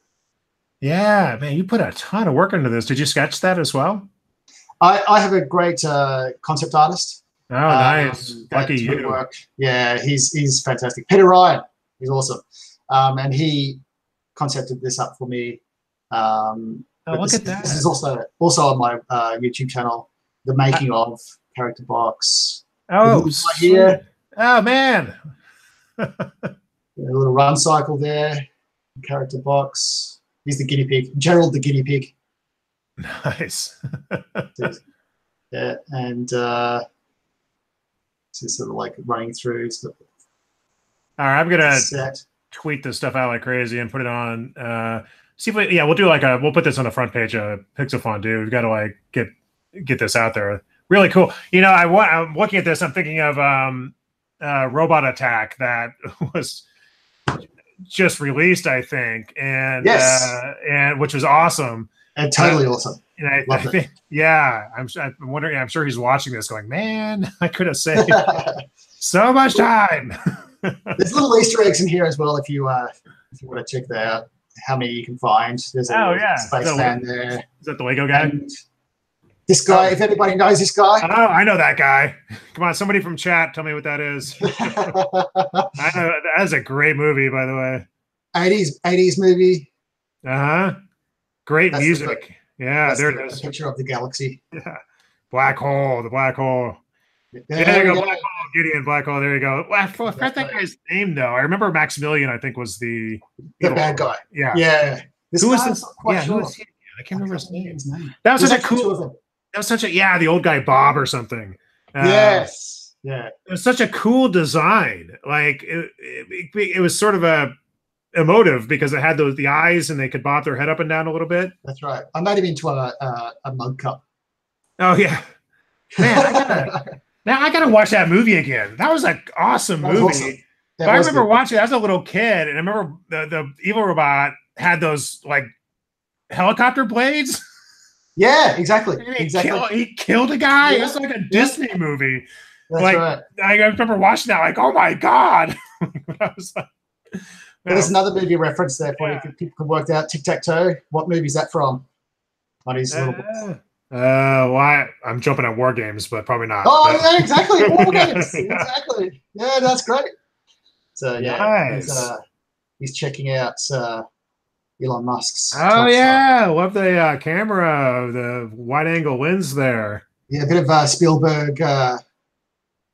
yeah, man, you put a ton of work into this. Did you sketch that as well? I have a great concept artist. Oh, nice. That Lucky would you. work. Yeah, he's fantastic. Peter Ryan, he's awesome, and he concepted this up for me. Oh, look at that. This is also on my YouTube channel, the making of CharacterBox. Oh, right here. Oh man. A little run cycle there. CharacterBox. He's the guinea pig. Gerald the guinea pig. Nice. Yeah, and just sort of like running through. All right, I'm gonna tweet this stuff out like crazy and put it on. See if we'll do like we'll put this on the front page of Pixel Fondue. We've got to like get this out there. Really cool. You know, I'm looking at this. I'm thinking of Robot Attack that was just released, I think, and yes, and which was awesome. And totally awesome. And I think, yeah, I'm wondering. I'm sure he's watching this, going, "Man, I could have saved so much time." There's little Easter eggs in here as well. If you want to check that out, how many you can find. There's a spaceman there. Is that the Lego guy? And this guy, if anybody knows this guy. Oh, I know that guy. Come on, somebody from chat, tell me what that is. I know that is a great movie, by the way. 80s movie. Great music. Yeah, there it is. A picture of the galaxy. Yeah. Black hole, the black hole. There you go, Black Hole, Gideon, Black Hole. There you go. Well, I forgot that guy's name though. I remember Maximilian. I think was the bad guy. Yeah, yeah. Who was this? Yeah, who was he? I can't remember his name. That was such a cool. That was such a the old guy Bob or something. Yes. Yeah. It was such a cool design. Like it was sort of a emotive because it had the eyes and they could bob their head up and down a little bit. That's right. I made him into a mug cup. Oh yeah, man. I gotta watch that movie again. That was an awesome movie. Awesome. I remember watching it as a little kid, and I remember the evil robot had those like helicopter blades. Yeah, exactly. He killed a guy. Yeah. It was like a Disney movie. That's like, right. I remember watching that, like, oh my god. I was like, there's another movie reference there for you. If people can work out Tic-Tac-Toe. What movie is that from? On his little books. Well, I'm jumping at War Games, but probably not. Oh, yeah, exactly. War Games. Exactly. Yeah, that's great. So, yeah, nice. He's checking out Elon Musk's. Oh, yeah. Love the camera, the wide angle lens there. Yeah, a bit of Spielberg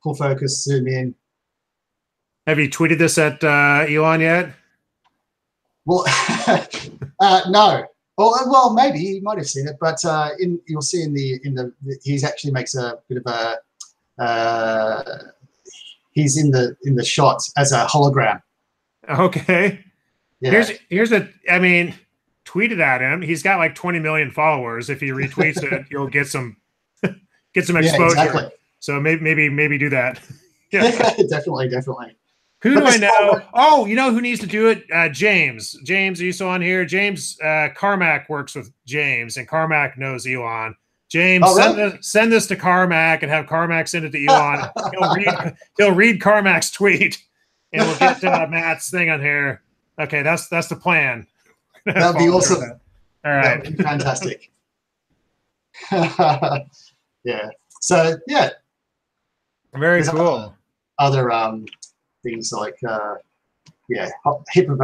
full focus, zoom in. Have you tweeted this at Elon yet? Well, no. Well, maybe he might have seen it, but you'll see in the he's actually makes a bit of a he's in the shots as a hologram. Okay. Yeah. Here's I mean, tweeted at him. He's got like 20 million followers. If he retweets it, you'll get some exposure. Yeah, exactly. So maybe do that. Yeah, definitely. Who do I know? Oh, you know who needs to do it? James. James, are you still on here? James Carmack works with James, and Carmack knows Elon. James, send this to Carmack and have Carmack send it to Elon. He'll read Carmack's tweet, and we'll get Matt's thing on here. Okay, that's the plan. That'd be awesome. All right, that'd be fantastic. Yeah. So yeah, very cool. Other things like heap of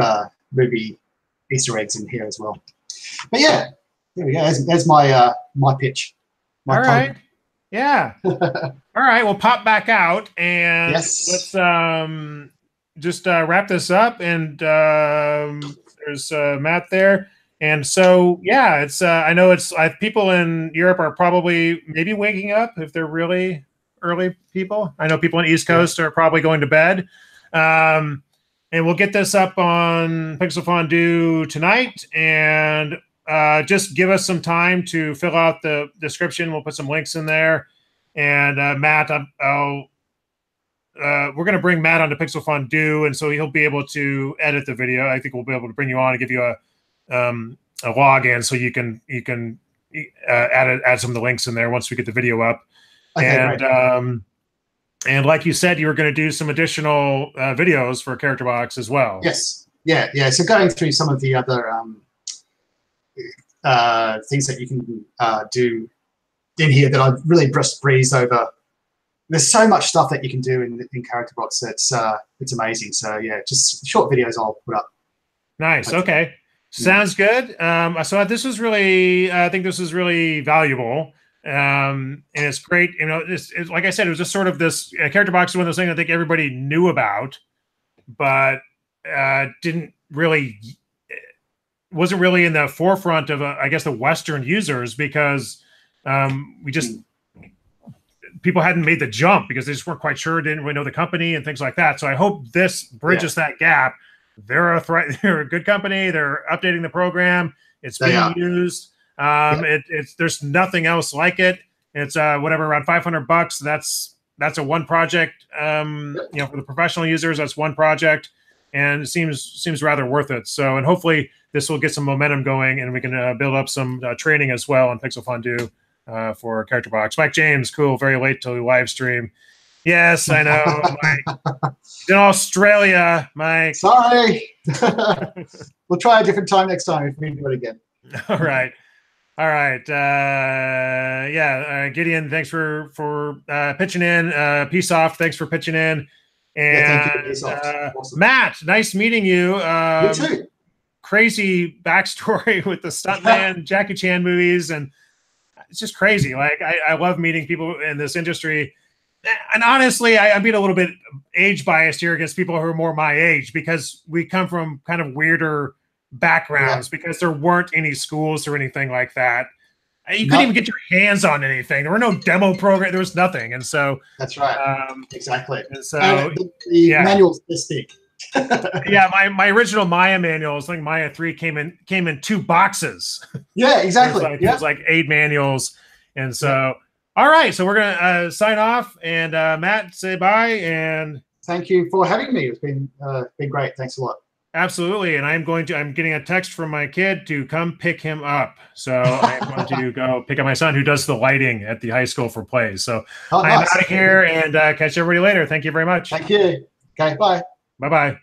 movie Easter eggs in here as well. But yeah, there we go. There's my my pitch. All right. Yeah. All right. We'll pop back out and let's just wrap this up. And there's Matt there. And so yeah, it's I know it's people in Europe are probably maybe waking up if they're really early people. I know people on the East Coast are probably going to bed. And we'll get this up on Pixel Fondue tonight, and just give us some time to fill out the description. We'll put some links in there. And Matt, we're going to bring Matt onto Pixel Fondue, and so he'll be able to edit the video. I think we'll be able to bring you on and give you a login so you can add some of the links in there once we get the video up. Okay, And like you said, you were going to do some additional videos for CharacterBox as well. Yes. Yeah. So going through some of the other things that you can do in here that I've really just breezed over. There's so much stuff that you can do in CharacterBox. It's amazing. So yeah, just short videos I'll put up. Nice. Okay. Sounds good. So this was really, I think this is really valuable. And it's great. You know, it's like I said, it was just sort of this CharacterBox is one of those things I think everybody knew about, but wasn't really in the forefront of, I guess, the Western users because people hadn't made the jump because they just weren't quite sure, didn't really know the company and things like that. So I hope this bridges that gap. They're a good company. They're updating the program. It's being used. There's nothing else like it. It's whatever, around $500. That's a one project. You know, for the professional users, that's one project, and it seems rather worth it. So, and hopefully this will get some momentum going, and we can build up some training as well on Pixel Fondue for CharacterBox. Mike James, cool. Very late till we live stream. Yes, I know. Mike. In Australia, Mike. Sorry. We'll try a different time next time if we do it again. All right. Gideon, thanks for pitching in. PSoft, thanks for pitching in. And thank you, PSoft. Awesome. Matt, nice meeting you. You too. Crazy backstory with the stuntman Jackie Chan movies, and it's just crazy. Like I love meeting people in this industry. And honestly, I'm being a little bit age biased here against people who are more my age because we come from kind of weirder backgrounds because there weren't any schools or anything like that. You couldn't even get your hands on anything. There were no demo program. There was nothing. And so that's right. Exactly. And so the manual's this big. My original Maya manuals, I think Maya 3 came in 2 boxes. Yeah, exactly. It was like 8 manuals. And so all right, so we're gonna sign off, and Matt, say bye, and thank you for having me. It's been great. Thanks a lot. Absolutely, and I'm getting a text from my kid to come pick him up. So I'm going to go pick up my son who does the lighting at the high school for plays. So I'm out of here, and catch everybody later. Thank you very much. Thank you. Okay, bye. Bye-bye.